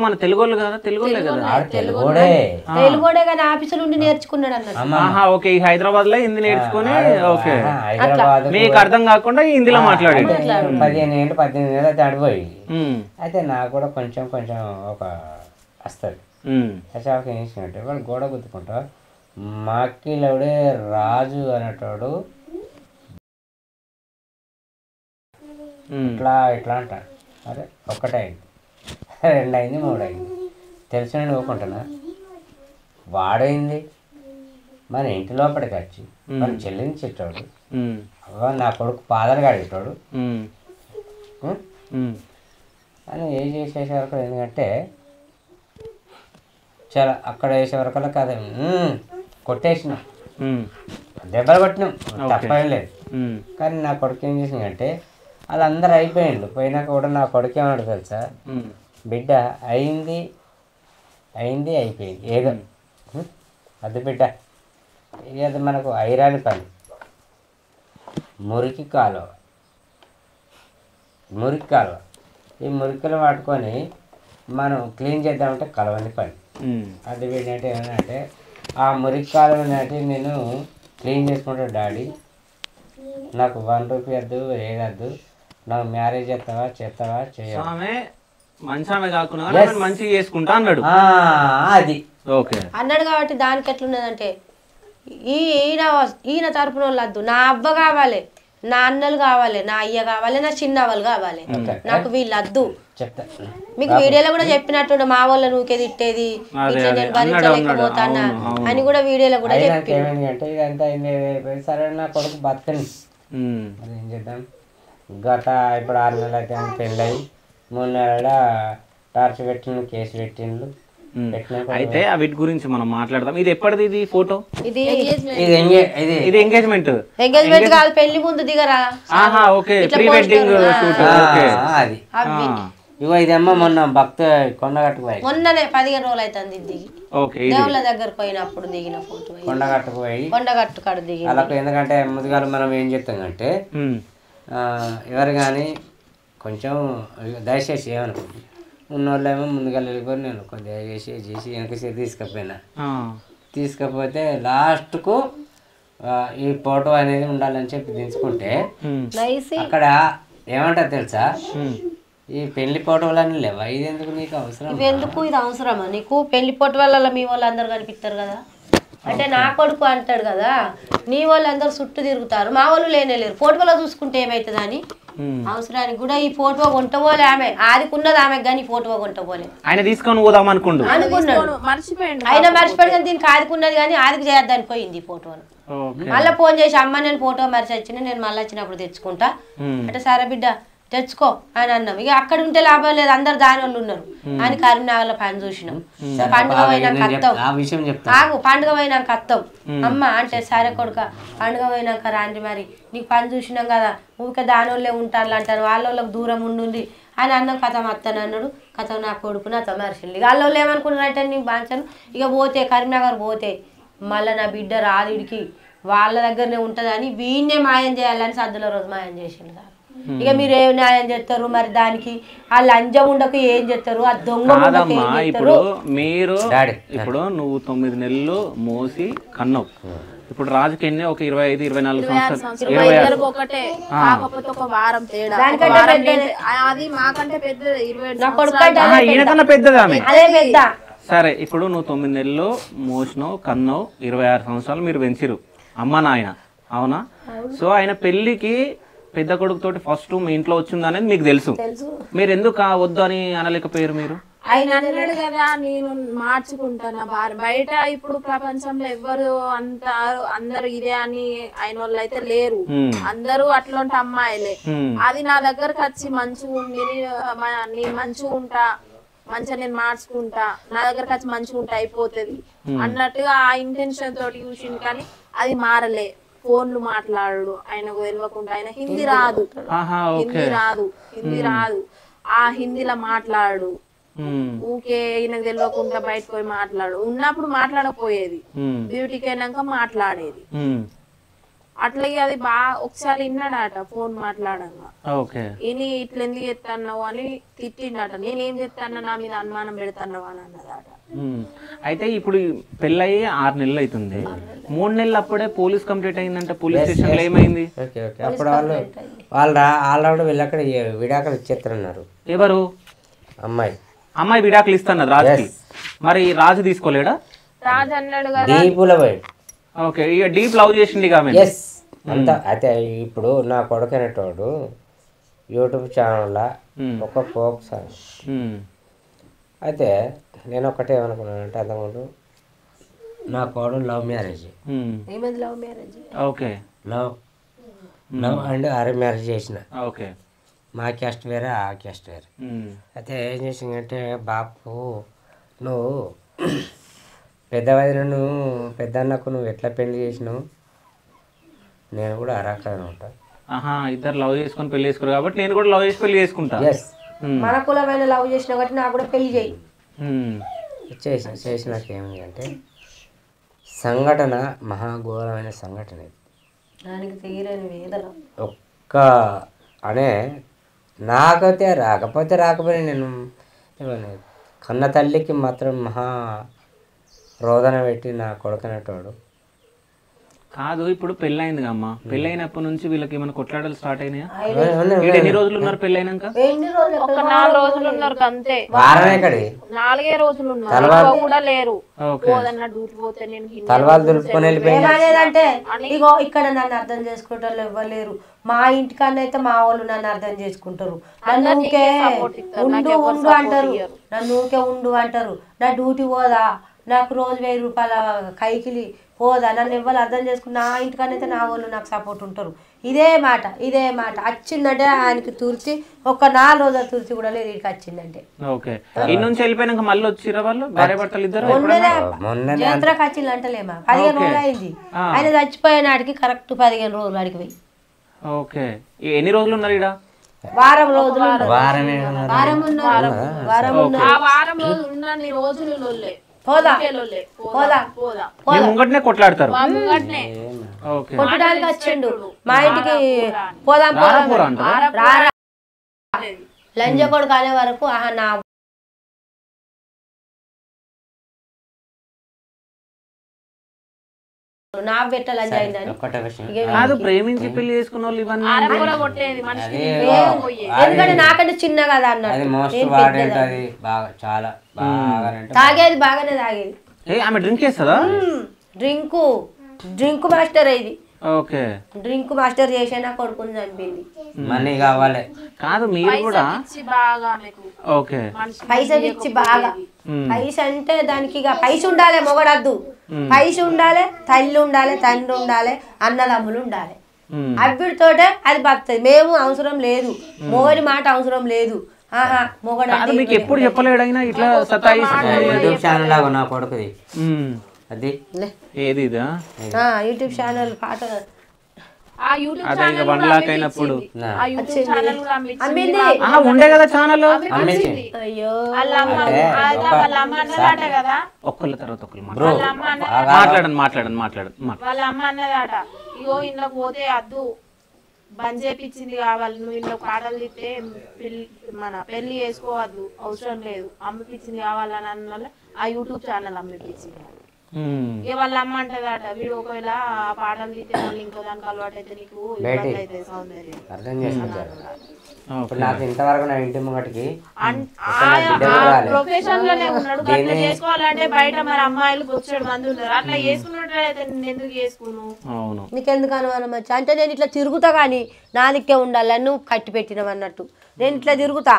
మన తెలుగోళ్ళు కదా, తెలుగోళ్ళే కదా, తెలుగుడే కానీ ఆఫీసులో ఉండి నేర్చుకున్నాడు అన్నమాట. ఓకే, హైదరాబాద్ లో హిందీ నేర్చుకుని ఓకే మీకు అర్థం కాకుండా హిందీలో మాట్లాడి 15 ఏళ్ళు 18 ఏళ్ళు దాడిపోయి. అయితే నాకు కూడా కొంచెం ఒక వస్తుంది. అసలు ఏం చేసినట్టే వాడు గోడ గుద్దుకుంటా మాకిలవుడే రాజు అనేటోడు ఇట్లా అంటాడు. అరే 1 అయింది, 2 అయింది, 3 అయింది, తెలిసిన ఊరుకుంటున్నా. వాడైంది మన ఇంటి లోపలికి వచ్చి మనం చెల్లించేటోడు, నా కొడుకు పాదాలు కడిగేటోడు అని ఏం చేసేసే వరకు. ఎందుకంటే చాలా అక్కడ వేసే వరకల్లా కాదు కొట్టేసినాం, దెబ్బలు కొట్టినాం, తప్పేం లేదు. కానీ నా కొడుకు ఏం చేసిందంటే వాళ్ళందరూ పోయినాక కూడా నా కొడుకు ఏమన్నాడు తెలుసా, బిడ్డ అయింది అయిపోయింది ఏదో అది బిడ్డ, ఇది మనకు ఐరాని పని, మురికి కాలువ ఈ మురికలు పట్టుకొని మనం క్లీన్ చేద్దామంటే కలవని పని. అది ఏంటంటే ఏమంటే ఆ మురికాలు నాటి నేను క్లీన్ చేసుకుంటాను డాడీ, నాకు 1 రూపీ వద్దు, ఏదద్దు, నాకు మ్యారేజ్ చేస్తావా చేయవా? ఆమె మంచి ఆమె కాకుండా మంచిగా చేసుకుంటా అన్నాడు. అది ఓకే అన్నాడు కాబట్టి దానికి ఎట్లున్నదంటే ఈయన తరపున వాళ్ళు వద్దు, నా అవ్వ కావాలి, నా అన్నలు కావాలి, నా అయ్య కావాలి, నా చిన్నవాళ్ళు కావాలి, నాకు వీళ్ళు వద్దు. చెప్తా మీకు వీడియోలో కూడా చెప్పినట్టు మా వాళ్ళ నువ్వుకే తిట్టేది ఇట్లా నేను భరించలేకపోతానా అని కూడా వీడియోలో కూడా చెప్పి ఏమైందంటే ఇదంతా అయిపోయింది. సరే నా కొడుకు బతకని మరి ఏం చేద్దాం. గత ఇప్పుడు 6 నెలలు అయితే పెళ్ళయి 3 నెలల టార్చ్ పెట్టిండు, కేసు పెట్టిండు. అయితే వీటి గురించి మనం మాట్లాడదాం. ఇది ఎప్పటిది ఇది ఫోటో? ఇది ఇది ఎంగేజ్మెంట్ కాదు, పెళ్లి ముందు దిగరా. Okay pre wedding shoot. అది ఇగో ఇదమ్మ మొన్న భక్త కొండగట్టుకు పోయి మొన్ననే 15 రోజులు అవుతుంది దిగి. ఓకే దేవుళ్ళ దగ్గర పోయినప్పుడు దిగిన ఫోటో. కొండగట్టుకు పోయి కొండగట్టు కాడ దిగి వాళ్ళకు ఎందుకంటే ముందుగా మనం ఏం చేస్తాం అంటే ఎవరు కానీ కొంచెం దయచేసి ఏమనుకోండి, ఉన్నోళ్ళేమో ముందుగా వెళ్ళిపోయి నేను కొద్దిగా చేసి వెనక తీసుకపోతే లాస్ట్కు ఈ ఫోటో అనేది ఉండాలని చెప్పి దించుకుంటే అక్కడ ఏమంటారు తెలుసా, ఈ పెళ్లి ఫోటోలన్నీ లేవా, ఇది ఎందుకు నీకు అవసరం, ఇది అవసరమా నీకు? పెళ్లి ఫోటో వల్ల మీ వాళ్ళు అందరు కనిపిస్తారు కదా. అంటే నా కొడుకు అంటాడు కదా, నీ వాళ్ళు అందరు చుట్టూ తిరుగుతారు, మా వాళ్ళు లేనేలేరు, ఫోటోలో చూసుకుంటే ఏమవుతుంది అని అవసరానికి కూడా ఈ ఫోటో కొంటపోలే. ఆమె ఆదికున్నది ఆమె కానీ ఫోటో కొంటపోలే. ఆయన తీసుకొని పోదాం అనుకున్నాడు, మర్చిపోయింది. ఆయన మర్చిపోయి కానీ దీనికి ఆదికున్నది కానీ ఆదికి చేయొద్దని పోయింది ఈ ఫోటోను. మళ్ళీ ఫోన్ చేసి అమ్మ నేను ఫోటో మరిచి వచ్చిన, నేను మళ్ళీ వచ్చినప్పుడు తెచ్చుకుంటా అంటే సరే బిడ్డ తెచ్చుకో అని అన్నాం. ఇక అక్కడ ఉంటే లాభం లేదు, అందరు దాని వాళ్ళు ఉన్నారు అని కరీంనగర్లో పని చూసినాం. పండుగ పోయినాక అత్తం పండుగ పోయినాక అత్తం అమ్మ అంటే సరే కొడుక పండుగ పోయినాక రాండి, మరి నీకు పని చూసినాం కదా, ఊరికే దాని వాళ్ళే ఉంటారు అంటారు, వాళ్ళకి దూరం ఉండి అని అన్నాం. కథం అత్తను అన్నాడు. కథం నా కొడుకుని అత్త మరిచింది. ఇక వాళ్ళు ఏమనుకున్నారంటే నేను బాంచాను. ఇక పోతే కరీంనగర్ పోతే మళ్ళీ నా బిడ్డ రాదిడికి వాళ్ళ దగ్గరనే ఉంటుందని వీణ్ణే మాయం చేయాలని సద్దుల రోజు మాయం చేసిండు సార్. ఇక మీరు ఏం న్యాయం చేస్తారు మరి, దానికి ఆ లంజం ఉండకు ఏం చేస్తారు, ఆ దొంగ ఇప్పుడు మీరు ఇప్పుడు నువ్వు 9 నెలలు మోసి కన్నావు. ఇప్పుడు రాజుకి ఎన్ని ఒక 25-24 సంవత్సరాలు ఒకటే, కాకపోతే ఒక వారం తేడా. అది మాకంటే పెద్దది, ఈయనకన్నా పెద్దది ఆమె. అదే పెద్ద. సరే ఇప్పుడు నువ్వు 9 నెలలు మోసినావు కన్నావు, 26 సంవత్సరాలు మీరు పెంచిరు అమ్మ నాయన, అవునా? సో ఆయన పెళ్లికి పెద్ద కొడుకుతోటి ఫస్ట్ మీ ఇంట్లో వచ్చింది అనేది మీకు తెలుసు, మీరు ఎందుకు వద్దు అని అనలేకపోయారు? మీరు ఆయన అన్నాడు కదా నేను మార్చుకుంటాను బయట. ఇప్పుడు ప్రపంచంలో ఎవ్వరు అందరు ఇదే అని ఆయన వాళ్ళు అయితే లేరు, అందరూ అట్లాంటి అమ్మాయిలే. అది నా దగ్గరకు వచ్చి మంచిగా ఉంది, నేను మంచిగా ఉంటా, మంచిగా నేను మార్చుకుంటా, నా దగ్గరకు వచ్చి మంచిగా ఉంటా అయిపోతుంది అన్నట్టుగా ఆ ఇంటెన్షన్ తోటి చూసింది. కానీ అది మారలే. ఫోన్లు మాట్లాడు ఆయనకు తెలియకుండా. ఆయన హిందీ రాదు, హిందీ రాదు, ఆ హిందీలో మాట్లాడు, ఊకే ఈయనకు తెలియకుండా బయటకు పోయి మాట్లాడు. ఉన్నప్పుడు మాట్లాడకపోయేది, డ్యూటీకి అయినాక మాట్లాడేది. అట్లాగే అది బాగా ఒకసారి విన్నాడట ఫోన్ మాట్లాడంగా, ఇని ఇట్లా ఎందుకు చెప్తాన్నావు అని తిట్టిండట. నేనేం చెప్తాన్నా, నా మీద అనుమానం పెడతాన్నావు అని అన్నదట. అయితే ఇప్పుడు పెళ్ళయి 6 నెలలు అవుతుంది, 3 నెలలు అప్పుడే పోలీస్ కంప్లీట్ అయిందంటే పోలీస్ స్టేషన్ లో ఏమైంది? అప్పుడు వాళ్ళు ఆల్రెడీ వీళ్ళు అక్కడ విడాకులు ఇచ్చేస్తున్నారు. ఎవరు? అమ్మాయి విడాకులు ఇస్తున్నది రాజుకి. మరి రాజు తీసుకోలేడా? రాజు అన్నాడు కదా ఓకే, ఇక డీప్ లవ్ చేసింది అంతా. అయితే ఇప్పుడు నా కొడుకైనటోడు యూట్యూబ్ ఛానల్లో ఒక ఫోక్ సాంగ్. అయితే నేను ఒకటే ఏమనుకున్నానంటే అంతకుముందు నా code love marriage, okay, love and arrange marriage చేసిన. ఓకే, మా క్యాస్ట్ వేరే, ఆ క్యాస్ట్ వేరే. అయితే ఏం చేసిందంటే, బాపు నువ్వు పెద్దవదిన, నువ్వు పెద్దన్నకు నువ్వు ఎట్లా పెళ్లి చేసినావు, నేను కూడా అరాకనే ఉంటా. ఇద్దరు లవ్ చేసుకొని పెళ్లి చేసుకున్నారు కాబట్టి నేను కూడా లవ్ చేసి పెళ్లి చేసుకుంటా. మన కులమైన లవ్ చేసిన కాబట్టి నాకు కూడా పెళ్లి చేయి చేసినాక ఏమిటి అంటే సంఘటన, మహాఘోరమైన సంఘటన ఇది. దానికి తీరని వేదన ఒక్క అనే నాకైతే రాకపోతే నేను కన్న తల్లికి మాత్రం మహా రోదన పెట్టి నా కొడుకునేటోడు. కాదు ఇప్పుడు పెళ్ళైంది అమ్మ, పెళ్ళైనప్పటి నుంచి వీళ్ళకి ఏమైనా కొట్లాటలు స్టార్ట్ అయినాయా? ఎన్ని రోజులు ఉన్నారు పెళ్ళైనాక? ఒక 4 రోజులు ఉన్నారు అంతే. వారమే కడి 4 రోజులు ఉన్నారు కూడా లేరు. పోదన్న డ్యూటీ పోతే నేను తలవాళ్ళు దులుపుకొని ఏమనేదంటే ఇగో ఇక్కడ నన్ను అర్థం చేసుకుంటారు ఇవ్వలేరు, మా ఇంటికన్నా అయితే మా వాళ్ళు నన్ను అర్థం చేసుకుంటారు, నన్ను ఊకే ఉండు ఉండు అంటారు, నన్ను ఊకే ఉండు అంటారు, నా డ్యూటీ పోదా, నాకు రోజు 1000 రూపాయల కైకిలి పోదా, నన్ను ఇవ్వాలి అర్థం చేసుకుని నా ఇంటికనైతే నా వాళ్ళు నాకు సపోర్ట్ ఉంటారు. ఇదే మాట వచ్చిందంటే ఆయనకి తుర్చి ఒక 4 రోజుల తుర్చి కూడా లేదు ఇక్కడికి వచ్చిందంటే. ఓకే, ఈ నుంచి వెళ్ళిపోయినాక మళ్ళీ వచ్చిరా వాళ్ళు భార్య భర్తలు ఇద్దరు? జాతరకు వచ్చింది అంటలేమా 15 రోజులు అయింది. ఆయన చచ్చిపోయే నాటికి కరెక్ట్ 15 రోజులు అడిగి పోయి. ఓకే, ఎన్ని రోజులు ఉన్నారు ఇక్కడ? వారం రోజులు ముంగటనే కొట్లాడతారు, కొట్టడానికి వచ్చిండు మా ఇంటికి. పోదాం లంజ కొడుకు అనే వరకు నా నా పెట్ట లంజ అయిందని. కాదు, ప్రేమించి పెళ్లి చేసుకున్న వాళ్ళు ఇవన్నీ ఎందుకంటే నాకంటే చిన్న కదా అన్నాడు. తాగేది బాగానే తాగేది. ఆమె డ్రింక్ చేస్తుందా? డ్రింక్ మాస్టర్ ఇది. ఓకే, డ్రింక్ మాస్టర్ చేసే నా కొడుకుని చంపింది. మనీ కావాలి. కాదు మీరు కూడా ఓకే పైసలు ఇచ్చి బాగా, పైస అంటే దానికి ఇక పైస ఉండాలి, మొగడద్దు, పైస ఉండాలి, తల్లి ఉండాలి, తండ్రి ఉండాలి, అన్నదమ్ములు ఉండాలి. అవిడితోటే అది బతుంది. మేము అవసరం లేదు, మొగడి మాట అవసరం లేదు. మొగడు మీకు ఎప్పుడు చెప్పలేడు అయినా ఇట్లా యూట్యూబ్ నా కొడుకుది అది ఏది ఇదా యూట్యూబ్ ఛానల్ పాట అదే ఇక 1 లాక్ అయినప్పుడు అమ్మింది ఉండే కదా ఛానల్. అయ్యో ఒక్కళ్ళ తర్వాత ఒకళ్ళు మాట్లాడండి. వాళ్ళ అమ్మ అన్నదాట, ఇగో ఇంట్లో పోతే అద్దు బంద్ చేపించింది కావాలి, నువ్వు ఇంట్లో పాటలు తిట్టే పెళ్లి చేసుకోవద్దు, అవసరం లేదు, అమ్మిపించింది కావాలని అన్న ఆ యూట్యూబ్ ఛానల్ అమ్మిపించింది. ఇక వాళ్ళ అమ్మ అంటదట, వీడు ఒకవేళ ఆ పాటలు తిట్టే వాళ్ళు ఇంకో దానికి అలవాటు అయితే నీకు ఇబ్బంది అయితే సౌందర్యం అర్థం చేసుకుంటారు. నాకు ఇంతవరకు నా ఇంటి ముంగటికి ప్రొఫెషన్ లోనే ఉన్నాడు, అట్లా చేసుకోవాలంటే బయట మరి అమ్మాయిలు వచ్చాడు మంది ఉన్నారు, అట్లా చేసుకున్నట్లయితే ఎందుకు చేసుకున్నావు? నీకెందుకు అనుమానం వచ్చి అంటే నేను ఇట్లా తిరుగుతా కానీ నా దిక్కే ఉండాలి, నువ్వు కట్టి పెట్టినవి అన్నట్టు. నేను ఇట్లా తిరుగుతా,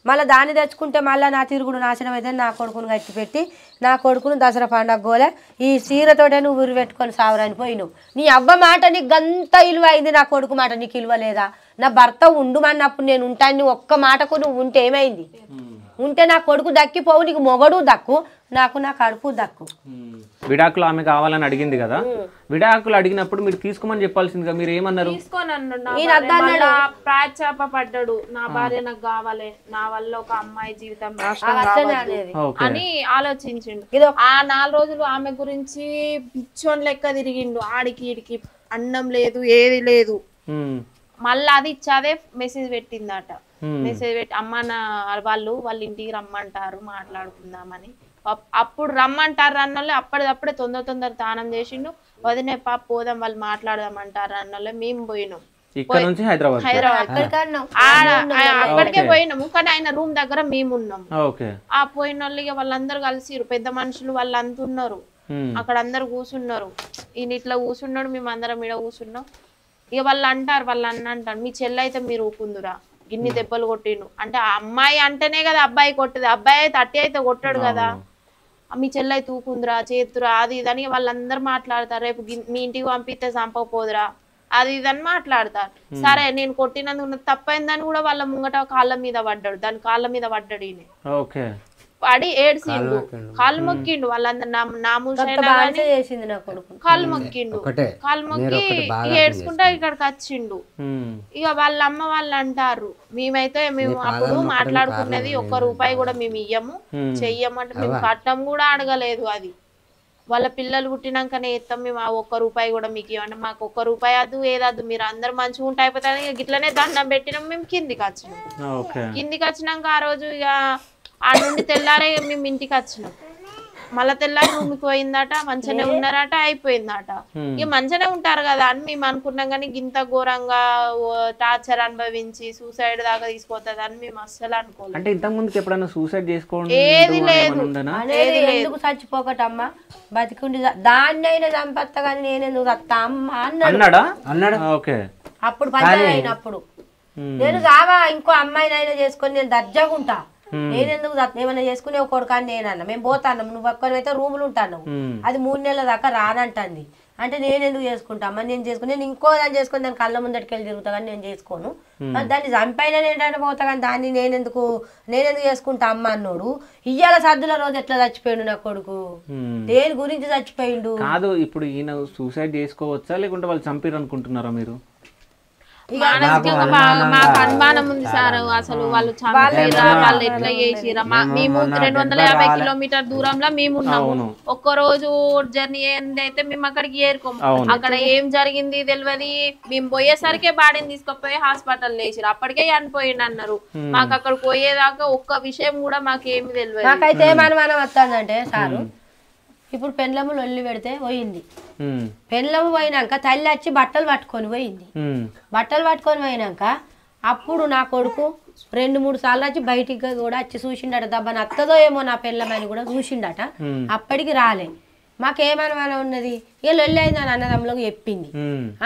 మళ్ళీ దాన్ని తెచ్చుకుంటే మళ్ళీ నా తిరుగుడు నాశనం అయితే నా కొడుకుని కట్టి పెట్టి నా కొడుకును దసరా పండగ గోలే ఈ చీరతోటే నువ్వు ఉరి పెట్టుకొని సావరాని పోయినావు. నీ అవ్వ మాట నీకు గంత ఇలువ అయింది, నా కొడుకు మాట నీకు ఇలువ లేదా? నా భర్త ఉండుమన్నప్పుడు నేను ఉంటాను, ఒక్క మాటకు నువ్వు ఉంటే ఏమైంది? ఉంటే నా కొడుకు దక్కిపోవు, నీకు మొగడు దక్కు, నాకు నా కడుపు దక్కు. విడాకులు ఆమె కావాలని అడిగింది కదా, విడాకులు అడిగినప్పుడు మీరు తీసుకోమని చెప్పాల్సిందిగా మీరు ఏమన్నారు? ప్రాచాపడ్డాడు, నా భార్య నాకు కావాలి, నా వల్ల ఒక అమ్మాయి జీవితం అని ఆలోచించిండు. ఆ 4 రోజులు ఆమె గురించి పిచ్చోన్ లెక్క తిరిగిండు, ఆడికి ఈడికి అన్నం లేదు, ఏది లేదు. మళ్ళీ అది ఇచ్చాదే మెసేజ్ పెట్టిందట, మెసేజ్ పెట్టి అమ్మ నా వాళ్ళ ఇంటికి రమ్మంటారు మాట్లాడుకుందామని. అప్పుడు రమ్మంటారు అన్నోళ్ళే అప్పటిదప్పుడే తొందర తానం చేసిండు. వదినే పాప పోదాం వాళ్ళు మాట్లాడదామంటారు అన్నోళ్ళే మేము పోయినాం. హైదరాబాద్ అక్కడికే పోయినాము, కానీ ఆయన రూమ్ దగ్గర మేము ఉన్నాం. ఆ పోయిన వాళ్ళు వాళ్ళందరూ కలిసిరు, పెద్ద మనుషులు వాళ్ళంతా ఉన్నారు అక్కడ, అందరు కూర్చున్నారు. ఈయన ఇట్లా కూర్చున్నాడు, మేము అందరం ఈడ కూర్చున్నాం. ఇక వాళ్ళు అంటారు మీ చెల్లి అయితే మీరు ఊకుందురా, గిన్ని దెబ్బలు కొట్టిండు అంటే ఆ అమ్మాయి అంటేనే కదా అబ్బాయి కొట్టేది, అబ్బాయి అయితే అట్టి అయితే కొట్టాడు కదా, మీ చెల్లి అయితే ఊకుందిరా చేతురా అది ఇదని వాళ్ళందరూ మాట్లాడతారు. రేపు మీ ఇంటికి పంపిస్తే చంపకపోదురా అది ఇదని మాట్లాడతారు. సరే నేను కొట్టినందుకు తప్పైందని కూడా వాళ్ళ ముంగట కాళ్ళ మీద పడ్డాడు, దాని కాళ్ళ మీద పడ్డాడు. ఈయన పడి ఏడ్చిండు, కాళ్ళు మొక్కిండు, వాళ్ళందరు కాళ్ళు మొక్కిండు, కాళ్ళు మొక్కి ఏడ్చుకుంటా ఇక్కడికి వచ్చిండు. ఇక వాళ్ళ అమ్మ వాళ్ళు అంటారు మేము అప్పుడు మాట్లాడుకున్నది 1 రూపాయి కూడా మేము ఇయ్యము చెయ్యమంటే, మేము కట్టం కూడా అడగలేదు, అది వాళ్ళ పిల్లలు పుట్టినాకనే ఇస్తాం మేము, ఆ 1 రూపాయి కూడా మీకు ఇవ్వండి, మాకు 1 రూపాయి అద్దు ఏదద్దు, మీరు అందరు మంచిగా ఉంటే అయిపోతుంది. ఇక గిట్లనే దండం పెట్టినాం. మేము కిందికి వచ్చినాం. కిందికి వచ్చినాక ఆ రోజు ఇక ఆ నుండి తెల్లారే మేము ఇంటికి వచ్చినాం. మళ్ళా తెల్లారి రూమ్కి పోయిందట, మంచిగానే ఉన్నారట, అయిపోయిందట. ఇక మంచిగానే ఉంటారు కదా అని మేము అనుకున్నాం, కానీ ఇంత ఘోరంగా టార్చర్ అనుభవించి సూసైడ్ దాకా తీసుకుపోతుంది అని మేము అస్సలు అనుకోలేదు. అంటే ఇంతకు ముందుకు ఎప్పుడైనా సూసైడ్ చేసుకోండి ఏది లేదు అనేది ఎందుకు చచ్చిపోకటమ్మా, బతికుండి దాన్ని అయినా చంపత్తా కానీ నేనెందుకు చస్తా అమ్మ అన్నాడా? అన్నాడు. ఓకే. అప్పుడు పంచాయతీ అయినప్పుడు నేను కావా ఇంకో అమ్మాయినైనా చేసుకొని నేను దర్జాగా ఉంటా, నేనెందుకు ఏమైనా చేసుకునే ఒక కొడుకాని నేనన్నా. మేము పోతాను, నువ్వు ఒక్కరివైతే రూములు ఉంటాను, అది 3 నెలల దాకా రానంటుంది. అంటే నేను ఎందుకు చేసుకుంటామా, నేను చేసుకుని నేను ఇంకో దాన్ని చేసుకుని దాని కళ్ళ ముందటికి వెళ్ళి తిరుగుతా కానీ నేను చేసుకోను. దాన్ని చంపైనా ఏంటంటే పోతా కానీ దాన్ని నేనెందుకు చేసుకుంటా అమ్మ అన్నోడు. ఇయ్యాల సద్దుల రోజు ఎట్లా చచ్చిపోయిండు నా కొడుకు, దేని గురించి చచ్చిపోయిండు? కాదు, ఇప్పుడు ఈయన సూసైడ్ చేసుకోవచ్చా లేకుంటే వాళ్ళు చంపారు అనుకుంటున్నారా మీరు? మానసికంగా మాకు అనుమానం ఉంది సార్. అసలు వాళ్ళు చంపారా, వాళ్ళు ఎట్లా చేసిరా? మేము 250 కిలోమీటర్ దూరంలో మేము ఉన్నాము. ఒక్క రోజు జర్నీ అయితే మేము అక్కడికి ఏరుకోము. అక్కడ ఏం జరిగింది తెలియదు. మేము పోయేసరికే బాడీని తీసుకుపోయి హాస్పిటల్ వేసిరు, అప్పటికే చనిపోయింది అన్నారు. మాకు అక్కడ పోయేదాకా ఒక్క విషయం కూడా మాకేమి తెలియదు. నాకైతే ఏమనుమానం వస్తుందంటే సారు, ఇప్పుడు పెండ్లము లొల్లి పెడితే పోయింది, పెండ్లము పోయినాక తల్లి వచ్చి బట్టలు పట్టుకొని పోయింది. బట్టలు పట్టుకొని పోయినాక అప్పుడు నా కొడుకు 2-3 సార్లు వచ్చి బయటికి కూడా వచ్చి చూసిండట, దబ్బని అత్తదో ఏమో నా పెళ్ళమని కూడా చూసిండట. అప్పటికి రాలే. మాకేమనుమానం ఉన్నది, ఇక లొల్లి అయింది అని అన్నదమ్ములకు చెప్పింది.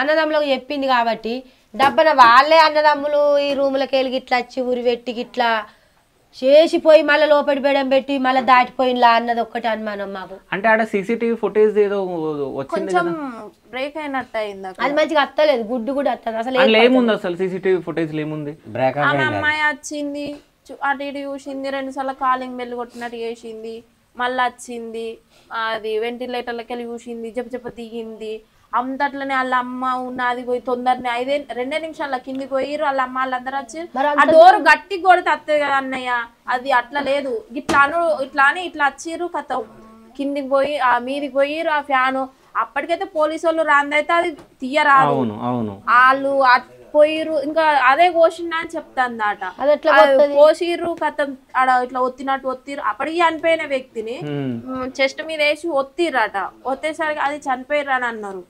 అన్నదమ్ములకు చెప్పింది కాబట్టి దబ్బన వాళ్ళే అన్నదమ్ములు ఈ రూములకి వెళ్ళి గిట్లా వచ్చి ఉరి పెట్టి గిట్లా చేసిపోయి మళ్ళీ లోపలి బెడం పెట్టి మళ్ళీ దాటిపోయిలా అన్నది ఒక్కటి అనుమానం మాకు. అంటే ఆడ సీసీటీవీ ఫుటేజ్ ఏదో వచ్చింది కదా, బ్రేక్ అయినట్టు అయింది. అది మంచిగా అత్తలేదు, గుడ్డు కూడా అత్తది. అసలు ఏముంది అసలు సీసీటీవీ ఫుటేజ్ ఏముంది? ఆమె అమ్మాయి వచ్చింది, అటు ఇటు చూసింది, 2 సార్లు కాలింగ్ బెల్ కొట్టినట్టు చేసింది, మళ్ళీ వచ్చింది, అది వెంటిలేటర్లకి వెళ్ళి చూసింది, చెప్ప దిగింది. అంతట్లనే వాళ్ళ అమ్మ ఉన్నది పోయి తొందరనే 2 నిమిషాల కిందికి పోయిరు. వాళ్ళ అమ్మ వాళ్ళందరూ వచ్చి ఆ డోర్ గట్టి కొడితే వస్తుంది కదా అన్నయ్య, అది అట్లా లేదు, ఇట్లా అని ఇట్లా వచ్చిర్రు. కథ కిందికి పోయి ఆ మీదికి పోయిరు. ఆ ఫ్యాను అప్పటికైతే పోలీసు వాళ్ళు రాందైతే అది తీయరాదు, వాళ్ళు పోయిరు. ఇంకా అదే కోసిండా అని చెప్తాందట. కోసిర్రు, కథ ఆడ ఇట్లా ఒత్తిరు. అప్పటికి చనిపోయిన వ్యక్తిని చెస్ట్ మీద వేసి ఒత్తిరట. ఒత్తేసరికి అది చనిపోయిర్రు అని అన్నారు.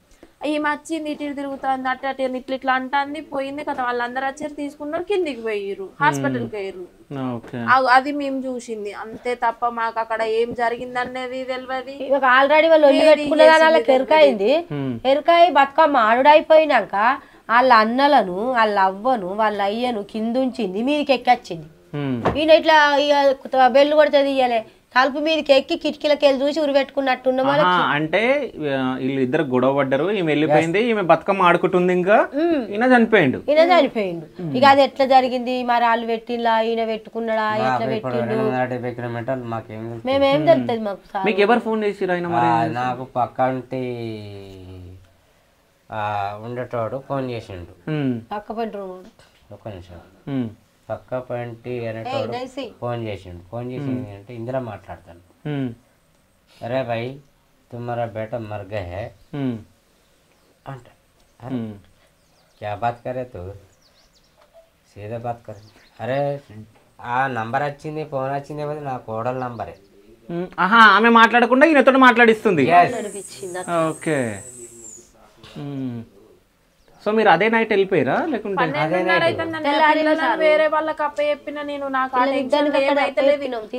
ఈమె వచ్చింది, ఇటు తిరుగుతుంది, అటు ఇట్లా అంటుంది, పోయింది కదా. వాళ్ళందరూ వచ్చారు, తీసుకున్నారు, కిందికి పోయిర్రు, హాస్పిటల్కి పోయిర్రు. అది మేము చూసింది అంతే తప్ప మాకు అక్కడ ఏం జరిగింది అనేది తెలియదు. ఆల్రెడీ వాళ్ళు వాళ్ళకి ఎరుకైంది, ఎరుకాయి బతుకమ్మ ఆడుడైపోయినాక వాళ్ళ అన్నలను వాళ్ళ అవ్వను వాళ్ళ అయ్యను కిందుంచింది, మీదికి ఎక్కొచ్చింది. ఈయన ఇట్లా బెల్లు కొడితే తీయలే, తలుపు మీదకి ఎక్కి కిటికీలకి వెళ్ళి చూసి ఉరి పెట్టుకున్నట్టున్న. అంటే వీళ్ళు ఇద్దరు గొడవ పడ్డారు, ఈమె వెళ్ళిపోయింది, ఈమె బతుకమ్మ ఆడుకుంటుంది, ఇంకా ఈయన చనిపోయిండు. ఇక అది ఎట్లా జరిగింది మరి, వాళ్ళు పెట్టిందా ఈయన పెట్టుకున్నాడా, ఎట్లా పెట్టిండు మేమేం తెలుస్తుంది మాకు. మీకు ఎవరు ఫోన్ చేసిరు? ఆయన మరి నాకు పక్కంటి ఉండేటోడు ఫోన్ చేసిండు, పక్క పంట ఒక్క నిమిషం, పక్క పంటి అనేటోడు ఫోన్ చేసిండు. ఫోన్ చేసింది అంటే ఇందులో మాట్లాడతాను, అరే భాయ్ తుమ్హారా బేటా మర్ గయే హై అంట. క్యా బాత్ కరే తు, సీదా బాత్ కరే. అరే ఆ నంబర్ వచ్చింది, ఫోన్ వచ్చింది, నా కోడల నంబరే. ఆమె మాట్లాడకుండా ఈయనతో మాట్లాడిస్తుంది. ఓకే. సో మీరు అదే నైట్ వెళ్ళిపోయారా లేకుంటే? వేరే వాళ్ళకి అప్ప చెప్పిన నేను, నాకు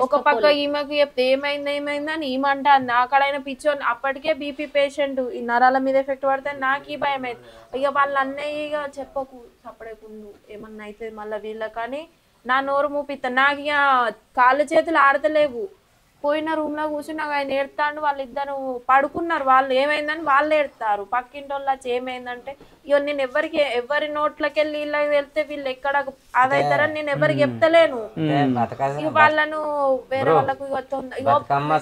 ఒక పక్క ఈమెకు చెప్తే ఏమైందని ఈమంట అంది. అక్కడైనా పిచ్చోని అప్పటికే బీపీ పేషెంట్, ఈ నరాల మీద ఎఫెక్ట్ పడితే నాకు ఈ భయం అయింది. ఇక వాళ్ళ అన్నయ్య చెప్పకు సపడేకుండు ఏమన్నా అయితే మళ్ళీ వీళ్ళ, కానీ నా నోరు మూపిస్తా. నాకు ఇక కాళ్ళు చేతులు ఆడతలేవు. పోయిన రూమ్ లో కూర్చుని ఆయన ఏడతాడు, వాళ్ళిద్దరు పడుకున్నారు. వాళ్ళు ఏమైందని వాళ్ళు ఏడతారు. పక్కింటి వాళ్ళు వచ్చి ఏమైందంటే, ఇక నేను ఎవరి నోట్లకి వెళ్ళి వీళ్ళకి వెళ్తే వీళ్ళు ఎక్కడ అదైతారని నేను ఎవరికి చెప్తలేను. వాళ్ళను వేరే వాళ్ళకు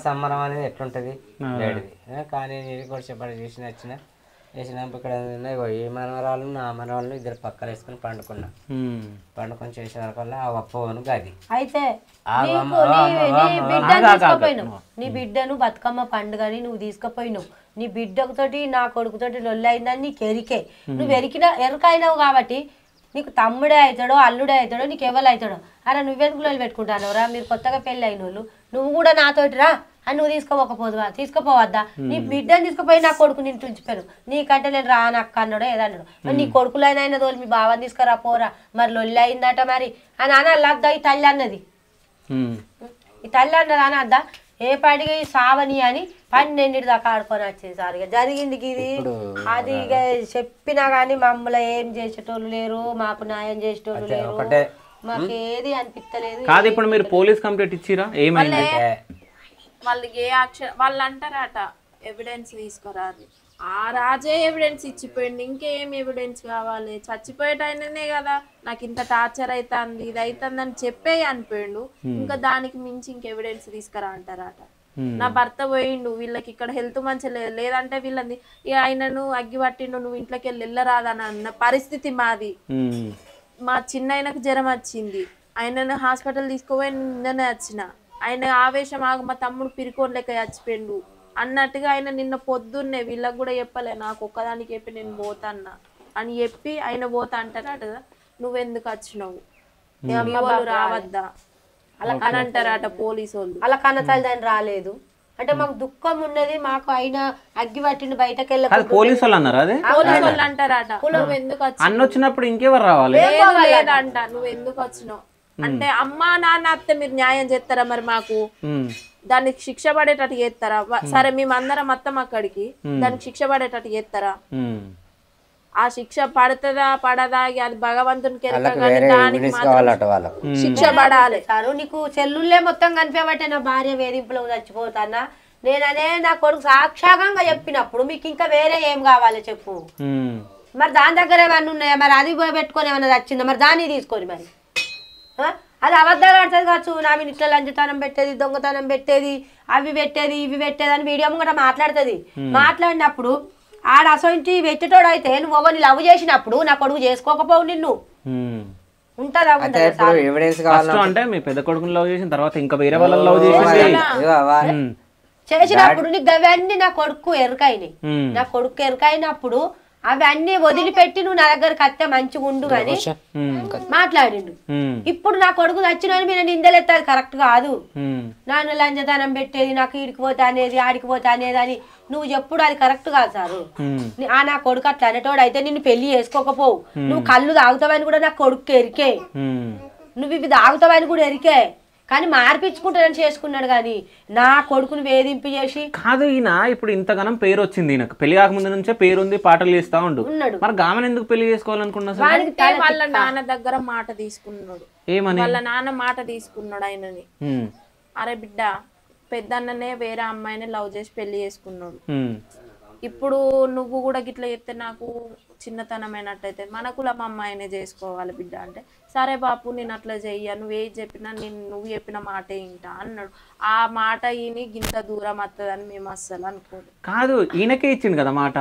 సంబరం అనేది ఎట్లుంటది కానీ చేసిన ఇక్కడ ఈ మనవరాలు నా మనవాళ్ళు ఇద్దరు పక్కన వేసుకుని పండుకొని చేసే వరకల్లా ఆ ఒప్పవను గది. అయితే నీ బిడ్డను బతుకమ్మ పండుగని నువ్వు తీసుకుపోయినావు, నీ బిడ్డతోటి నా కొడుకుతోటి లొల్లి అయిందని నీకు ఎరికే. నువ్వు ఎరుకైనావు కాబట్టి నీకు తమ్ముడే అవుతాడో అల్లుడే అవుతాడో నీకు ఎవరు అవుతాడో. అరే నువ్వెందుకు లొల్లి పెట్టుకుంటానవరా, మీరు కొత్తగా పెళ్ళి అయిన వాళ్ళు, నువ్వు కూడా నాతోటి రా అని నువ్వు తీసుకోపోకపోదువా తీసుకుపోవద్దా నీ బిడ్డని తీసుకుపోయి నా కొడుకు నేను ఉంచిపోయాను నీకంటే నేను రాను అక్క అన్నాడు ఏదన్నాడు మరి నీ కొడుకులైనా తోలు మీ బావని తీసుకురా పోరా మరి లొల్లి అయిందట మరి అని అనద్దా ఈ తల్లి అన్నది ఈ తల్లి అన్నది అనద్దా ఏ పాటికి సావని అని 12 దాకా ఆడుకొని వచ్చేది సార్ ఇక జరిగింది ఇది అది ఇక చెప్పినా కానీ మమ్మల్ని ఏం చేసేటోళ్ళు లేరు మాకు న్యాయం చేసేటోళ్ళు లేరు మాకు ఏది అనిపించలేదు కాదు ఇప్పుడు మీరు పోలీస్ కంప్లైంట్ ఇచ్చిరా ఏమైంది వాళ్ళు ఏ వాళ్ళు అంటారట ఎవిడెన్స్ తీసుకురారు ఆ రాజే ఎవిడెన్స్ ఇచ్చిపోయింది ఇంకేం ఎవిడెన్స్ కావాలి చచ్చిపోయేటైననే కదా నాకు ఇంత టార్చర్ అవుతుంది ఇది అవుతుందని చెప్పే అనిపోయిండు ఇంకా దానికి మించి ఇంక ఎవిడెన్స్ తీసుకురా అంటారట నా భర్త పోయిండు వీళ్ళకి ఇక్కడ హెల్త్ మంచి లేదంటే వీళ్ళని ఆయనను అగ్గి పట్టిండు నువ్వు ఇంట్లోకి వెళ్ళరాదని అన్న పరిస్థితి మాది మా చిన్నయనకు జ్వరం వచ్చింది ఆయనను హాస్పిటల్ తీసుకుపోయి నిన్ననే వచ్చిన ఆయన ఆవేశం ఆగ మా తమ్ముడు పిరికోన్ లెక్క చచ్చిపోయిండు అన్నట్టుగా ఆయన నిన్న పొద్దున్నే వీళ్ళకి కూడా చెప్పలే నాకు ఒక్కదానికి చెప్పి నేను పోతాన్నా అని చెప్పి ఆయన పోతా అంటారట నువ్వెందుకు వచ్చినావు మీ వాళ్ళు రావద్దా అలా అని అంటారట పోలీసు వాళ్ళు అలా కన్న తల్లిదండ్రులు రాలేదు అంటే మాకు దుఃఖం ఉన్నది మాకు అయినా అగ్గి పట్టిండు బయటకు వెళ్ళి పోలీసు వాళ్ళు అన్నారు అదే పోలీసు వాళ్ళు అంటారట నువ్వు ఎందుకు వచ్చినావు అన్న వచ్చినప్పుడు ఇంకెవరు రావాలి లేదంట నువ్వు ఎందుకు వచ్చినావు అంటే అమ్మా నాన్న అత్తే మీరు న్యాయం చేస్తారా మరి మాకు దానికి శిక్ష పడేటట్టు చేస్తారా సరే మేమందరం మొత్తం అక్కడికి దానికి శిక్ష పడేటట్టు చేస్తారా ఆ శిక్ష పడుతుందా పడదా అది భగవంతునికి దానికి శిక్ష పడాలి సారు నీకు చెల్లుళ్ళే మొత్తం కనిపించబట్టే నా భార్య వేధింపులో చచ్చిపోతానా నేననే నా కొడుకు సాక్షాత్గా చెప్పినప్పుడు మీకు ఇంకా వేరే ఏం కావాలి చెప్పు మరి దాని దగ్గర ఏమన్నా ఉన్నాయా మరి అది పెట్టుకొని ఏమన్నా వచ్చిందా మరి దాన్ని తీసుకొని మరి అది అబద్ధాలు ఆడుతుంది కావచ్చు నా మీద ఇట్లా లంచతనం పెట్టేది దొంగతనం పెట్టేది అవి పెట్టేది ఇవి పెట్టేది అని వీడియో కూడా మాట్లాడుతుంది మాట్లాడినప్పుడు ఆడ అసొంటి వెచ్చటోడు అయితే నువ్వు ఎవరిని లవ్ చేసినప్పుడు నా కొడుకు చేసుకోకపోవు నిన్ను ఉంటదా అంటే మీ పెద్ద కొడుకుని లవ్ చేసిన తర్వాత ఇంకా వేరే వాళ్ళని లవ్ చేసినప్పుడు నీకు అవన్నీ నా కొడుకు ఎరుకైనాయి నా కొడుకు ఎరుకైనప్పుడు అవన్నీ వదిలిపెట్టి నువ్వు నా దగ్గరకు అత్తే మంచిగా ఉండు అని మాట్లాడిండు ఇప్పుడు నా కొడుకు నచ్చిన మీద నిందలెత్తది కరెక్ట్ కాదు నాన్న లంచదనం పెట్టేది నాకు ఈడికి పోతా అనేది ఆడికి పోతా అనేది అని నువ్వు చెప్పుడు అది కరెక్ట్ కాదు సారు నా కొడుకు అట్లా అనేటోడు అయితే నిన్ను పెళ్లి చేసుకోకపోవు నువ్వు కళ్ళు తాగుతావని కూడా నా కొడుకు ఎరికే నువ్వు ఇవి తాగుతావని కూడా ఎరికే కానీ మార్పించుకుంటానని చేసుకున్నాడు కానీ నా కొడుకుని వేధింపు చేసి కాదు ఈయన ఇప్పుడు ఇంతగానం పేరు వచ్చింది ఈయనకు పెళ్లి కాకముందు నుంచే పేరుంది పాటలు చేస్తా ఉన్నాడు మరి గామని ఎందుకు పెళ్లి చేసుకోవాలనుకున్నా వాళ్ళ నాన్న దగ్గర మాట తీసుకున్నాడు ఏమని వాళ్ళ నాన్న మాట తీసుకున్నాడు ఆయనని అరే బిడ్డ పెద్దన్ననే వేరే అమ్మాయిని లవ్ చేసి పెళ్లి చేసుకున్నాడు ఇప్పుడు నువ్వు కూడా గిట్లా చెప్తే నాకు చిన్నతనమైనట్టయితే మన కులం అమ్మాయినే చేసుకోవాలి బిడ్డ అంటే సరే బాపు నేను అట్లా చెయ్య నువ్వేం చెప్పినా నువ్వు చెప్పిన మాటే ఇంటా అన్నాడు ఆ మాట ఈయన గింత దూరం వస్తుందని మేము అస్సలు అనుకోదు కాదు ఈయనకే ఇచ్చిండు కదా మాట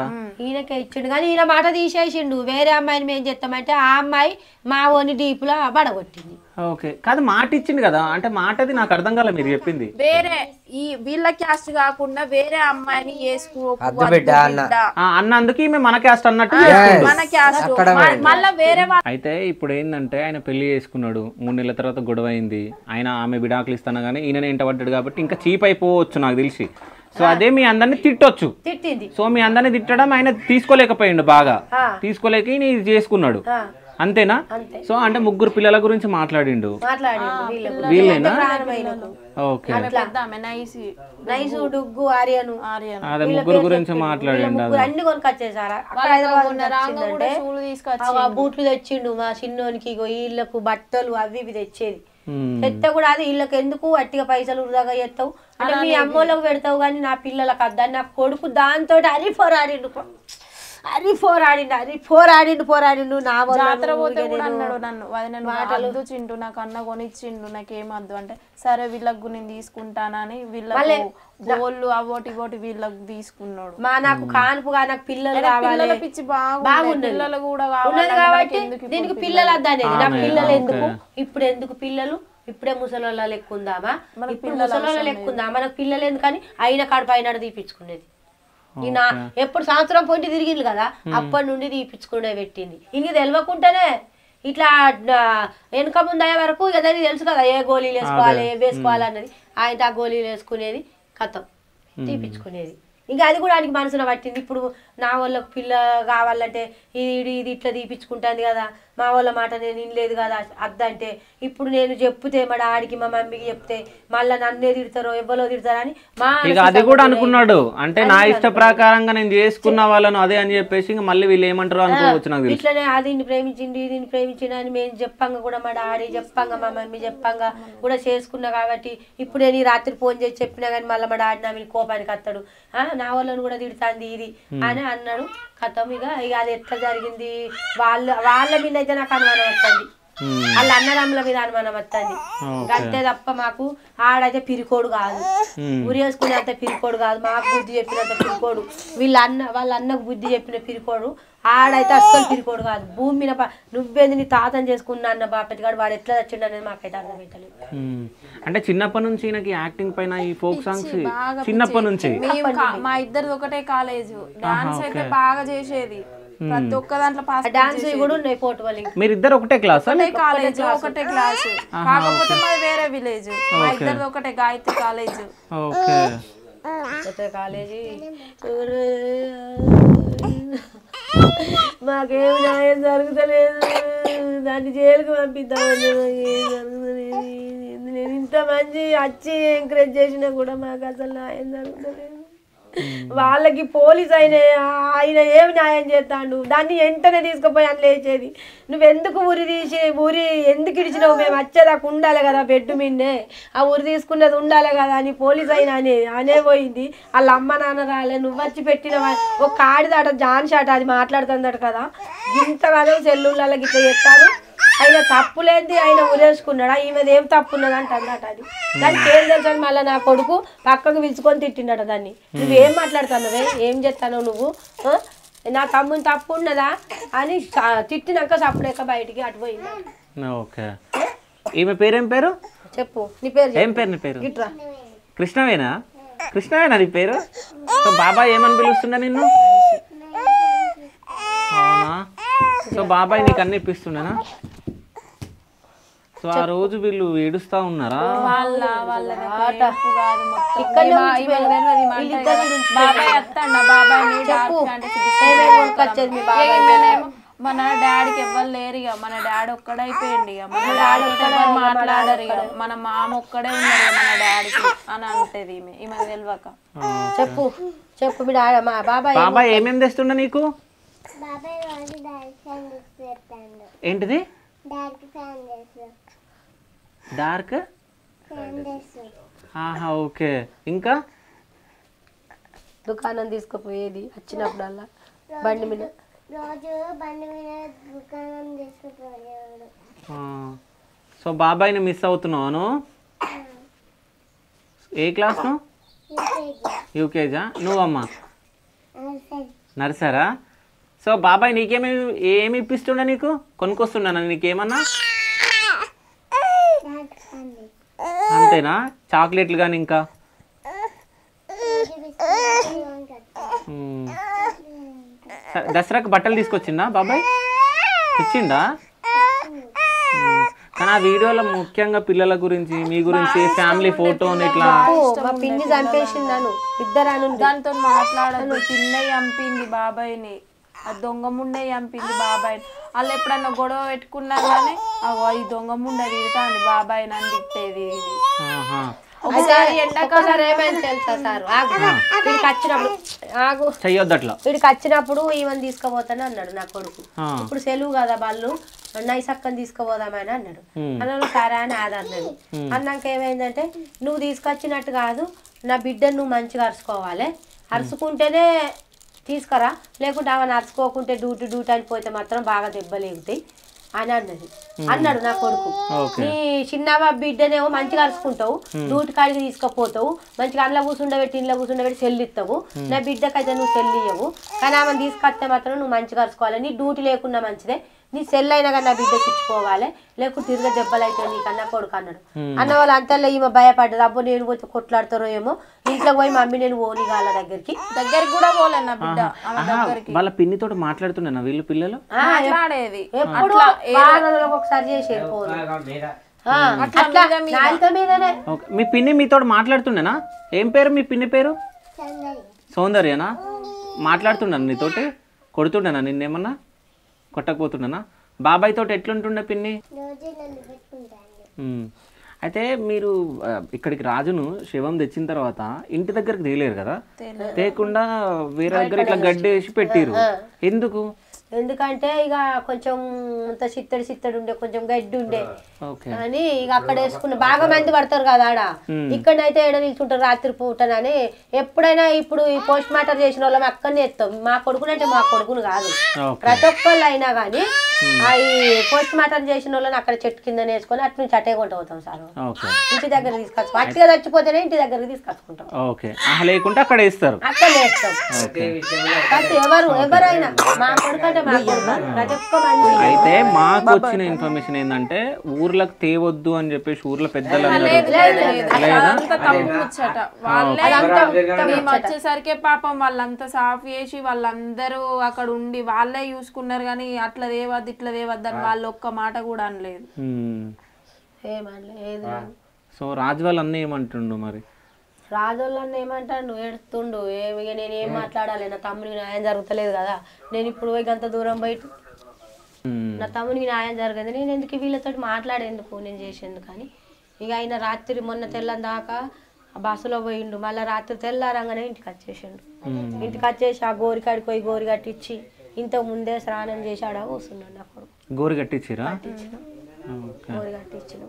ఈయనకే ఇచ్చిండు కానీ ఈయన మాట తీసేసిండు వేరే అమ్మాయిని మేము చెప్తామంటే ఆ అమ్మాయి మా ఓని డీపులో పడగొట్టింది ఓకే కాదు మాట ఇచ్చింది కదా అంటే మాటది నాకు అర్థం కాలే మీరు చెప్పింది వేరే ఈ వీళ్ళ క్యాస్ట్ కాకుండా వేరే అమ్మాయిని అన్నందుకు మన క్యాస్ట్ అన్నట్టు మన క్యాస్ట్ మళ్ళీ వేరే అయితే ఇప్పుడు ఏంటంటే ఆయన పెళ్లి చేసుకున్నాడు 3 నెలల తర్వాత గొడవ అయింది ఆయన ఆమె విడాకులు ఇస్తాను కానీ ఈయన ఇంట పడ్డాడు కాబట్టి ఇంకా చీప్ అయిపోవచ్చు నాకు తెలిసి సో అదే మీ అందరిని తిట్టొచ్చు సో మీ అందరిని తిట్టడం ఆయన తీసుకోలేకపోయిండు బాగా తీసుకోలేక ఈయన ఇది చేసుకున్నాడు అంతేనా సో అంటే 3 పిల్లల గురించి మాట్లాడిండు వీళ్ళేనా ఓకే అదే 3 గురించి మాట్లాడిండు అన్ని కొనుకొచ్చేసారా బూట్లు తెచ్చిండు మా చిన్నోనికి వీళ్ళకు బట్టలు అవి ఇవి తెచ్చేది తెత్త కూడా అది వీళ్ళకి ఎందుకు అట్టిగా పైసలు వృధాగా చేస్తావు అంటే మీ అమ్మోళ్ళకు పెడతావు కానీ నా పిల్లలకు అద్దని నా కొడుకు దాంతో పోరాడిండు నా జాతర పోతే కూడా అన్నాడు నన్ను చింటూ నాకు అన్న కొనిచ్చిండు నాకేమద్దు అంటే సరే వీళ్ళకు నేను తీసుకుంటానని వీళ్ళకి గోళ్ళు అవోటి ఇవోటి వీళ్ళకి తీసుకున్నాడు నాకు కానుపుగా నాకు పిల్లలు కావాలి పిచ్చి బాగుంది పిల్లలు కూడా కాబట్టి దీనికి పిల్లలు అద్దనేది నా పిల్లలు ఎందుకు ఇప్పుడు ఎందుకు పిల్లలు ఇప్పుడే ముసలోళ్ళ లెక్కుందామా ఇప్పుడు ముసలోళ్ళ లెక్కుందామా మనకు పిల్లలు ఎందుకని అయిన కాడు పైన తీపించుకునేది ఈయన ఎప్పుడు సంవత్సరం పొంటి తిరిగింది కదా అప్పటి నుండి తీపించుకునే పెట్టింది ఇంక తెలియకుండానే ఇట్లా వెనుక ముందు అయ్యే వరకు ఇక తెలుసు కదా ఏ గోళీలు వేసుకోవాలి ఏ వేసుకోవాలి అన్నది ఆయన ఆ గోళీలు వేసుకునేది కథం తీపించుకునేది. ఇంకా అది కూడా ఆయనకి మనసున పట్టింది. ఇప్పుడు నా వాళ్ళకు పిల్ల కావాలంటే ఇది ఇట్లా తీపించుకుంటుంది కదా, మా వాళ్ళ మాట నేను వినలేదు కదా అద్దంటే, ఇప్పుడు నేను చెప్తే మా డాడీకి మా మమ్మీకి చెప్తే మళ్ళీ నన్నే తిడతారో ఎవ్వరో తిడతారని మా అది కూడా అనుకున్నాడు. అంటే నా ఇష్ట ప్రకారంగా నేను చేసుకున్న వాళ్ళను అదే అని చెప్పేసి ఇంకా మళ్ళీ వీళ్ళు ఏమంటారో అనుకోవచ్చు నాకు తెలుసు. ఇట్లనే దీన్ని ప్రేమించింది దీన్ని ప్రేమించింది అని మేము చెప్పంగా కూడా మా డాడీ చెప్పంగా మా మమ్మీ చెప్పంగా కూడా చేసుకున్నా కాబట్టి ఇప్పుడు నేను ఈ రాత్రి ఫోన్ చేసి చెప్పినా కానీ మళ్ళీ మా డాడీ నా మీద కోపానికి వస్తాడు, నా వాళ్ళని కూడా తిడుతుంది ఇది అని అన్నాడు. కథం ఇక అది ఎట్లా జరిగింది వాళ్ళ మీద అయితే నాకు అనుమానం వస్తుంది, వాళ్ళ అన్నదమ్ముల మీద అనుమానం వస్తుంది అంతే తప్ప మాకు ఆడైతే పిరికోడు కాదు, ఉరి వేసుకునేంత పిరికోడు కాదు, మాకు బుద్ధి చెప్పినంత పిరికోడు, వాళ్ళ అన్నకు బుద్ధి చెప్పిన పిరికోడు, ఆడైతే అస్సలు పిరికోడు కాదు. భూమి మీద నువ్వేంది నీ తాతని చేసుకున్నా అన్న బాపతి గారు వాడు ఎట్లా వచ్చిండు అనేది మాకైతే అర్థం పెట్టలేదు. అంటే చిన్నప్పటి నుంచి నాకు యాక్టింగ్ పైన ఈ ఫోక్ సాంగ్స్ చిన్నప్పటి నుంచి. మా ఇద్దరు ఒకటే కాలేజ్, డాన్స్ అయితే బాగా చేసేది, ప్రతి ఒక్క దాంట్లో డాన్స్ కూడా ఉన్నాయి ఫోటోలు. మీరిద్దరు ఒకటే క్లాస్? ఒకటే కాలేజ్ ఒకటే క్లాస్, కాకపోతే మాది వేరే విలేజ్. మా ఇద్దరు ఒకటే గాయత్రి కాలేజ్. కాలేజీ మాకేమి న్యాయం జరుగుతలేదు, దాన్ని జైలుకు పంపిద్దామని జరుగుతలేదు. నేను ఇంత మంచి వచ్చి ఎంకరేజ్ చేసినా కూడా మాకు అసలు న్యాయం జరుగుతలేదు. వాళ్ళకి పోలీస్ ఆయన ఏమి న్యాయం చేస్తాడు, దాన్ని వెంటనే తీసుకుపోయి అని లేచేది. నువ్వెందుకు ఊరి ఎందుకు ఇడిచినావు, మేము వచ్చేదాకా ఉండాలి కదా బెడ్ మీదే, ఆ ఊరి తీసుకున్నది ఉండాలి కదా అని పోలీస్ అయినా అనే పోయింది. వాళ్ళ అమ్మ నాన్న రాలే, నువ్వు వచ్చి పెట్టిన ఒక ఆడిదాట జాన్ షాట్ అది మాట్లాడుతుందట కదా, ఇంతగానో సెల్లుళ్ళకి ఇట్లా చెప్తాను. ఆయన తప్పు లేని ఆయన ఉరేసుకున్నాడా, ఈమెది ఏం తప్పు ఉన్నది అంటే అన్నట. అది దానికి ఏం తెలుసు అని మళ్ళీ నా కొడుకు పక్కకు పిలుచుకొని తిట్టిండట దాన్ని. నువ్వేం మాట్లాడుతున్నావే, ఏం చేస్తావు నువ్వు, నా తమ్ముని తప్పు ఉన్నదా అని తిట్టినాక సప్పుడేక బయటికి అటు పోయింది. ఓకే. ఈమె పేరేం పేరు చెప్పు, నీ పేరు ఏం పేరు? నీ పేరు ఇట్రా కృష్ణవేనా? కృష్ణవేనా నీ పేరు? సో బాబాయ్ ఏమని పిలుస్తుండ నిన్ను? అవునా? సో బాబాయ్ నీకు అన్ని ఇప్పిస్తుండేనా? సో ఆ రోజు వీళ్ళు ఏడుస్తా ఉన్నారా? మన డాడీకి ఎవ్వరు లేరు, ఇక మన డాడీ ఒక్కడైపోయింది, ఇక మన డాడీ ఎవరు మాట్లాడరు, ఇక మన మామ ఒక్కడే ఉన్నారు మన డాడీకి అని అంటది ఈమె తెలియక. చెప్పు చెప్పు మీ బాబాయ్ ఏమేమి తెస్తుండ నీకు? ఏంటిది? డార్క్. ఓకే. ఇంకా దుకాణం తీసుకుపోయేది వచ్చినప్పుడల్లా బండి మీద. సో బాబాయ్ని మిస్ అవుతున్నావు. ఏ క్లాస్ నువ్వు? యూకేజా? నువ్వమ్మా నర్సరా? సో బాబాయ్ ఏమి ఇప్పిస్తుండ నీకు? కొనుక్కొస్తుండనా నీకేమన్నా? అంతేనా? చాక్లెట్లు కానీ ఇంకా దసరాకు బట్టలు తీసుకొచ్చిందా బాబాయ్? ఇచ్చిందా? కానీ ఆ వీడియోలో ముఖ్యంగా పిల్లల గురించి మీ గురించి ఫ్యామిలీ ఫోటో ఇట్లా పిన్ని చంపేసిందాను ఇద్దరు దాంతో మాట్లాడదు. పిల్ల చంపింది బాబాయ్ని, ఆ దొంగ ముండే చంపింది బాబాయ్. వాళ్ళు ఎప్పుడన్నా గొడవ పెట్టుకున్నా కానీ ఈ దొంగ ముండే తిడతాంది బాబాయ్ నన్ను తిట్టేది. ఒకసారి ఎండాకాలం ఏమైంది తెలుసా సార్, వీడికి వచ్చినప్పుడు చెయ్యొద్దు అట్లా, వీడికి వచ్చినప్పుడు ఈవెన్ తీసుకుపోతాను అన్నాడు నా కొడుకు. ఇప్పుడు సెలవు కదా వాళ్ళు నైసక్కని తీసుకుపోదామని అన్నాడు. అన్న సరే అని అది అన్నాడు. అన్నాక ఏమైందంటే నువ్వు తీసుకొచ్చినట్టు కాదు, నా బిడ్డను నువ్వు మంచిగా అరుచుకోవాలి, అరుచుకుంటేనే తీసుకురా, లేకుంటే ఆమె అరుచుకోకుంటే డ్యూటీ అని పోతే మాత్రం బాగా దెబ్బలేగుతాయి అని అన్నాడు నా కొడుకు. నీ చిన్న బిడ్డనేమో మంచిగా అరుచుకుంటావు, డ్యూటీ కాడికి తీసుకుపోతావు, మంచిగా అందులో కూర్చుండబెట్టి ఇంట్లో కూర్చుండబెట్టి సెల్లు ఇస్తావు, నా బిడ్డకైతే నువ్వు సెల్లు ఇవ్వవు, కానీ ఆమె తీసుకొస్తే మాత్రం నువ్వు మంచిగా అరుచుకోవాలి, నీ డ్యూటీ లేకున్నా మంచిదే, నీ సెల్ అయినా కానీ నా బిడ్డకి ఇచ్చిపోవాలి, లేకుంటే తిరిగి దెబ్బలు అవుతావు నీకన్నా కొడుకు అన్నాడు. అన్న వాళ్ళు అంతలో ఈమె భయపడ్డది, అబ్బో నేను పోతే కొట్లాడతారో ఏమో, ఇంట్లో పోయి మమ్మీ నేను పోనీ వాళ్ళ దగ్గరికి కూడా పోలే నా బిడ్డ వాళ్ళ పిన్నితో మాట్లాడుతున్నా వీళ్ళు పిల్లలు మాట్లాడేది ఎప్పుడు ఒకసారి చేసేది ఫోన్. అట్లా నాలుక మీదనే. ఓకే, మీ పిన్ని మీతో మాట్లాడుతుండేనా? ఏం పేరు మీ పిన్ని పేరు? సౌందర్యనా? మాట్లాడుతున్నాను నీతోటి? కొడుతుండేనా నిన్నేమన్నా? కొట్టకపోతుండేనా? బాబాయ్ తోటి ఎట్లుంటుండే పిన్ని? అయితే మీరు ఇక్కడికి రాజును శవం తెచ్చిన తర్వాత ఇంటి దగ్గరికి తేలేరు కదా, తేకుండా వేరే దగ్గర ఇట్లా గడ్డి వేసి పెట్టిరు, ఎందుకు? ఎందుకంటే ఇక కొంచెం అంత చిత్తడి ఉండే, కొంచెం గడ్డి ఉండే అని ఇక అక్కడ వేసుకున్న బాగా మంది పడతారు కదా ఆడ. ఇక్కడైతే ఏడ నిల్చుంటారు రాత్రి పూటనని. ఎప్పుడైనా ఇప్పుడు ఈ పోస్ట్ మార్టం చేసిన వాళ్ళం అక్కడనే ఎత్తాం. మా కొడుకుని అంటే మా కొడుకును కాదు, ప్రతి ఒక్కళ్ళు అయినా కానీ ఈ పోస్ట్ మార్టం చేసిన వాళ్ళని అక్కడ చెట్టు కింద వేసుకొని అటు నుంచి అటే కొంట పోతాం సార్. ఇంటి దగ్గర తీసుకొచ్చుకో, అట్టిగా చచ్చిపోతేనే ఇంటి దగ్గరికి తీసుకొచ్చుకుంటాం. లేకుంటే అక్కడ వేస్తారు, అక్కడ వేస్తాం. ఎవరైనా మా కొడుకంటే అయితే మాకు వచ్చిన ఇన్ఫర్మేషన్ ఏంటంటే ఊర్లకు తేవద్దు అని చెప్పేసి ఊర్లో పెద్దలు వచ్చేసరికి పాపం వాళ్ళంతా సాఫ్ చేసి వాళ్ళందరూ అక్కడ ఉండి వాళ్ళే చూసుకున్నారు కానీ అట్లా దేవద్దు ఇట్లా దేవద్దు అని వాళ్ళు ఒక్క మాట కూడా అనలేదు. సో రాజు వాళ్ళు అన్నీ ఏమంటుండు మరి? రాజోళ్ళని ఏమంటాడు, ఏడుస్తుండు. నేను ఏం మాట్లాడాలి, నా తమ్మునికి న్యాయం జరుగుతలేదు కదా, నేను ఇప్పుడు పోయి అంత దూరం బయట నా తమ్మునికి న్యాయం జరగదు, నేను ఎందుకు వీళ్ళతో మాట్లాడేందుకు, నేను చేసేందుకు అని ఇక ఆయన రాత్రి మొన్న తెల్లని దాకా బస్సులో పోయిండు. మళ్ళీ రాత్రి తెల్లారంగానే ఇంటికి వచ్చేసిండు. ఇంటికి వచ్చేసి ఆ గోరికాడికి పోయి గోరి కట్టించి ఇంతకు ముందే స్నానం చేసాడా కూర్చున్నాడు నా కొడుకు. గోరి కట్టించిరా? గోరి కట్టించిన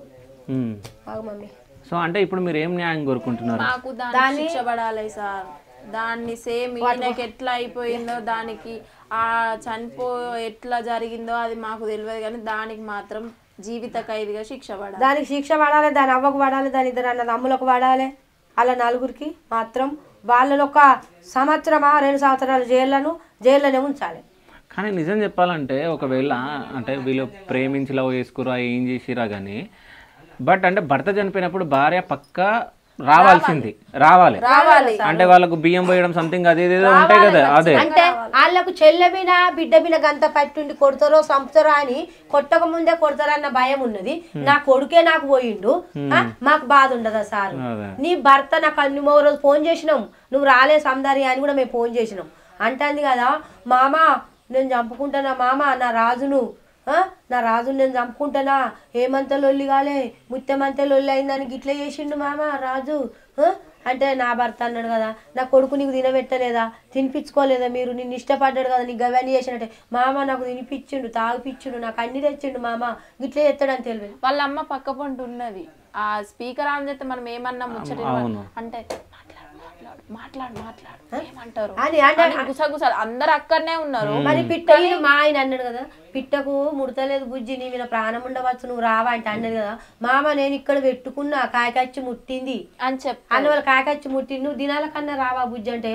బాగు మమ్మీ. సో అంటే ఇప్పుడు మీరు ఏం న్యాయం కోరుకుంటున్నారు? మాకు దాన్ని శిక్ష పడాలి సార్. దాన్ని సేమ్ ఈయనకి ఎట్లా అయిపోయిందో దానికి ఆ చనిపో ఎట్లా జరిగిందో అది మాకు తెలియదు కానీ దానికి మాత్రం జీవిత ఖైదుగా శిక్ష పడాలి. దానికి శిక్ష పడాలి, దాని అవ్వకు పడాలి, దాని ఇద్దరు అన్న తమ్ములకు పడాలి. అలా నలుగురికి మాత్రం వాళ్ళని 1 సంవత్సరమా 2 సంవత్సరాలు జైల్లోనే ఉంచాలి. కానీ నిజం చెప్పాలంటే ఒకవేళ అంటే వీళ్ళు ప్రేమించి లవ్ చేసుకురా ఏం చేసిరా కానీ బట్ అంటే భర్త చనిపోయినప్పుడు భార్య పక్కా రావాలి. అంటే వాళ్ళకు బియ్యం పోయడం సంథింగ్ అది ఏదో ఉంటాయి కదా, అదే అంటే వాళ్ళకు చెల్లె మీద బిడ్డ మీద గంత పట్టుండి కొడతారో సంపుతారో అని కొట్టక ముందే కొడతారన్న భయం ఉన్నది. నా కొడుకే నాకు పోయిండు, మాకు బాధ ఉండదా సార్? నీ భర్త నాకు అన్ని రోజు ఫోన్ చేసినాం, నువ్వు రాలే సౌందర్య అని కూడా మేము ఫోన్ చేసినాం. అంటుంది కదా, మామ నేను చంపుకుంటానా మామ, నా రాజును నేను చంపుకుంటానా, ఏమంత లొల్లి కాలే ముత్తెమంత లొల్లి అయిందని గిట్లా చేసిండు మామ రాజు అంటే నా భర్త అన్నాడు కదా, నా కొడుకు నీకు తినబెట్టలేదా, తినిపించుకోలేదా, మీరు నిన్ను ఇష్టపడ్డాడు కదా, నీకు గవన్నీ చేసినట్టే మామ నాకు తినిపించిండు, తాగిపించిండు, నాకు అన్ని తెచ్చిండు మామ గిట్లా చేస్తాడని తెలియదు. వాళ్ళ అమ్మ పక్క పంట ఉన్నది, ఆ స్పీకర్ ఆన్ చేస్తే మనం ఏమన్నా ముచ్చట అంటే మాట్లాడు ఏమంటారు గుసగుసాలు అందరు అక్కడనే ఉన్నారు. మరి పిట్టని మా ఆయన అన్నాడు కదా, పిట్టకు ముడతలేదు బుజ్జి, నీ మీద ప్రాణం ఉండవచ్చు నువ్వు రావా అంటే అన్నది కదా, మామ నేను ఇక్కడ పెట్టుకున్నా కాయకచ్చి ముట్టింది అని అన్న వాళ్ళు కాయకచ్చి ముట్టింది, నువ్వు దినాల కన్నా రావా బుజ్జి అంటే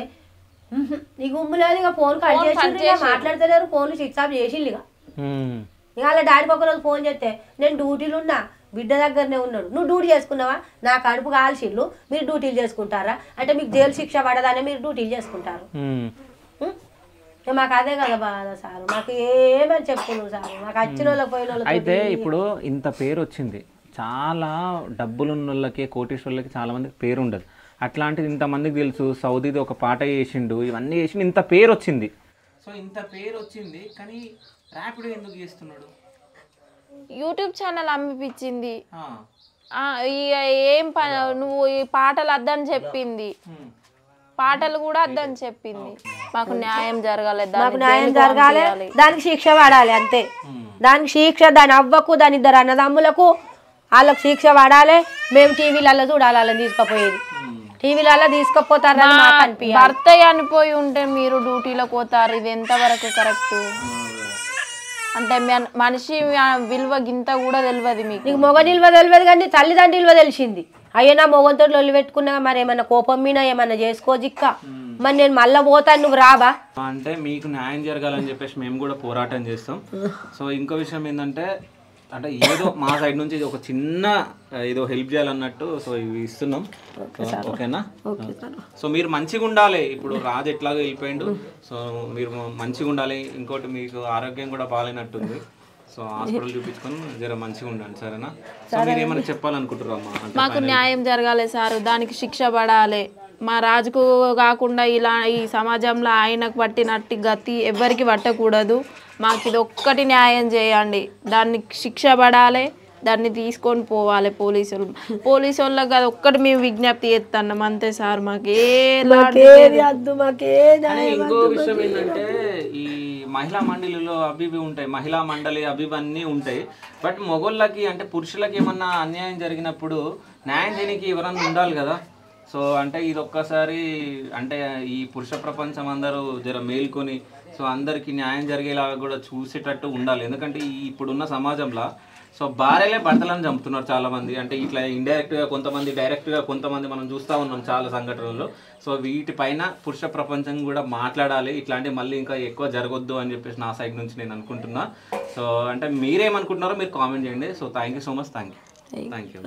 నీకు ఉమ్ములేదు. ఇక ఫోన్ కట్ చేసి మాట్లాడతలేరు, ఫోన్ స్విచ్ ఆఫ్ చేసిండు. ఇక వాళ్ళ డాడీ ఒక రోజు ఫోన్ చేస్తే నేను డ్యూటీలు ఉన్నా, బిడ్డ దగ్గరనే ఉన్నాడు, నువ్వు డ్యూటీ చేసుకున్నావా, నా కడుపు కాల్చిళ్ళు, మీరు డ్యూటీలు చేసుకుంటారా అంటే మీకు జైలు శిక్ష పడదానే మీరు డ్యూటీలు చేసుకుంటారు. మాకు అదే కదా బాధ సార్, మాకు ఏమని చెప్పుకున్నావు సార్, మాకు వచ్చిన వాళ్ళకి పోయిన వాళ్ళకి. అయితే ఇప్పుడు ఇంత పేరు వచ్చింది, చాలా డబ్బులున్న వాళ్ళకి కోటీశ్వర్లకి చాలా మందికి పేరు ఉండదు, అట్లాంటిది ఇంతమందికి తెలుసు, సౌదీది ఒక పాట చేసిండు, ఇవన్నీ చేసిండు, ఇంత పేరు వచ్చింది. సో ఇంత పేరు వచ్చింది కానీ ర్యాపిడో ఎందుకు చేస్తున్నాడు? యూట్యూబ్ ఛానల్ అమ్మిపించింది, ఏం నువ్వు ఈ పాటలు వద్దని చెప్పింది, పాటలు కూడా వద్దని చెప్పింది. మాకు న్యాయం జరగాలి, దానికి శిక్ష పడాలి అంతే. దానికి శిక్ష, దాని అవ్వకు దాని ఇద్దరు అన్నదమ్ములకు వాళ్ళకు శిక్ష పడాలి. మేము టీవీలలో చూడాలి, వాళ్ళని తీసుకుపోయేది టీవీలలో తీసుకుపోతారని మాకు అనిపించాలి. భర్త చనిపోయి ఉంటే మీరు డ్యూటీలోకి పోతారు, ఇది ఎంతవరకు కరెక్ట్? అంటే మనిషి విలువ గింత కూడా తెలియదు మీకు. నీకు మొగ నిల్వ తెలియదు కానీ తల్లిదండ్రుల విలువ తెలిసింది. అయ్యో నా మొగంతో లొల్లి పెట్టుకున్నా, మరి ఏమన్నా కోపం మీద ఏమన్నా చేసుకోజిక్క, మరి నేను మళ్ళీ పోతాను నువ్వు రాబా అంటే మీకు న్యాయం జరగాలని చెప్పేసి మేము కూడా పోరాటం చేస్తాం. సో ఇంకో విషయం ఏంటంటే అంటే ఏదో మా సైడ్ నుంచి ఒక చిన్న ఏదో హెల్ప్ చేయాలన్నట్టు సో ఇవి ఇస్తున్నాం, ఓకేనా? సో మీరు మంచిగా ఉండాలి, ఇప్పుడు రాజు ఎట్లాగో వెళ్ళిపోయిండు, సో మీరు మంచిగా ఉండాలి. ఇంకోటి మీకు ఆరోగ్యం కూడా బాగాలేనట్టుంది, సో హాస్పిటల్ చూపించుకొని జర మంచిగా ఉండండి సరేనా. సో మీరు ఏమైనా చెప్పాలనుకుంటారు అమ్మా? మాకు న్యాయం జరగాలి సార్, దానికి శిక్ష పడాలి. మా రాజుకు కాకుండా ఇలా ఈ సమాజంలో ఆయనకు పట్టినట్టు గతి ఎవరికి పట్టకూడదు. మాకు ఇది ఒక్కటి న్యాయం చేయండి, దానికి శిక్ష పడాలి, దాన్ని తీసుకొని పోవాలి పోలీసులు. పోలీసు వాళ్ళకి అది ఒక్కటి మేము విజ్ఞప్తి చేస్తున్నాం అంతే సార్. మాకు ఇంకో విషయం ఏంటంటే ఈ మహిళా మండలిలో అవి ఉంటాయి, మహిళా మండలి అవి అన్నీ ఉంటాయి. బట్ మొగోళ్ళకి అంటే పురుషులకి ఏమన్నా అన్యాయం జరిగినప్పుడు న్యాయం చేయడానికి ఎవరన్నా ఉండాలి కదా. సో అంటే ఇది ఒక్కసారి అంటే ఈ పురుష ప్రపంచం అందరూ జర మేల్కొని సో అందరికీ న్యాయం జరిగేలాగా కూడా చూసేటట్టు ఉండాలి. ఎందుకంటే ఈ ఇప్పుడున్న సమాజంలో సో భార్యలే భర్తలను చంపుతున్నారు చాలామంది. అంటే ఇట్లా ఇండైరెక్ట్గా కొంతమంది, డైరెక్ట్గా కొంతమంది మనం చూస్తూ ఉన్నాం చాలా సంఘటనల్లో. సో వీటిపైన పురుష ప్రపంచం కూడా మాట్లాడాలి, ఇట్లాంటివి మళ్ళీ ఇంకా ఎక్కువ జరగొద్దు అని చెప్పేసి నా సైడ్ నుంచి నేను అనుకుంటున్నా. సో అంటే మీరేమనుకుంటున్నారో మీరు కామెంట్ చేయండి. So thank you so much. Thank you.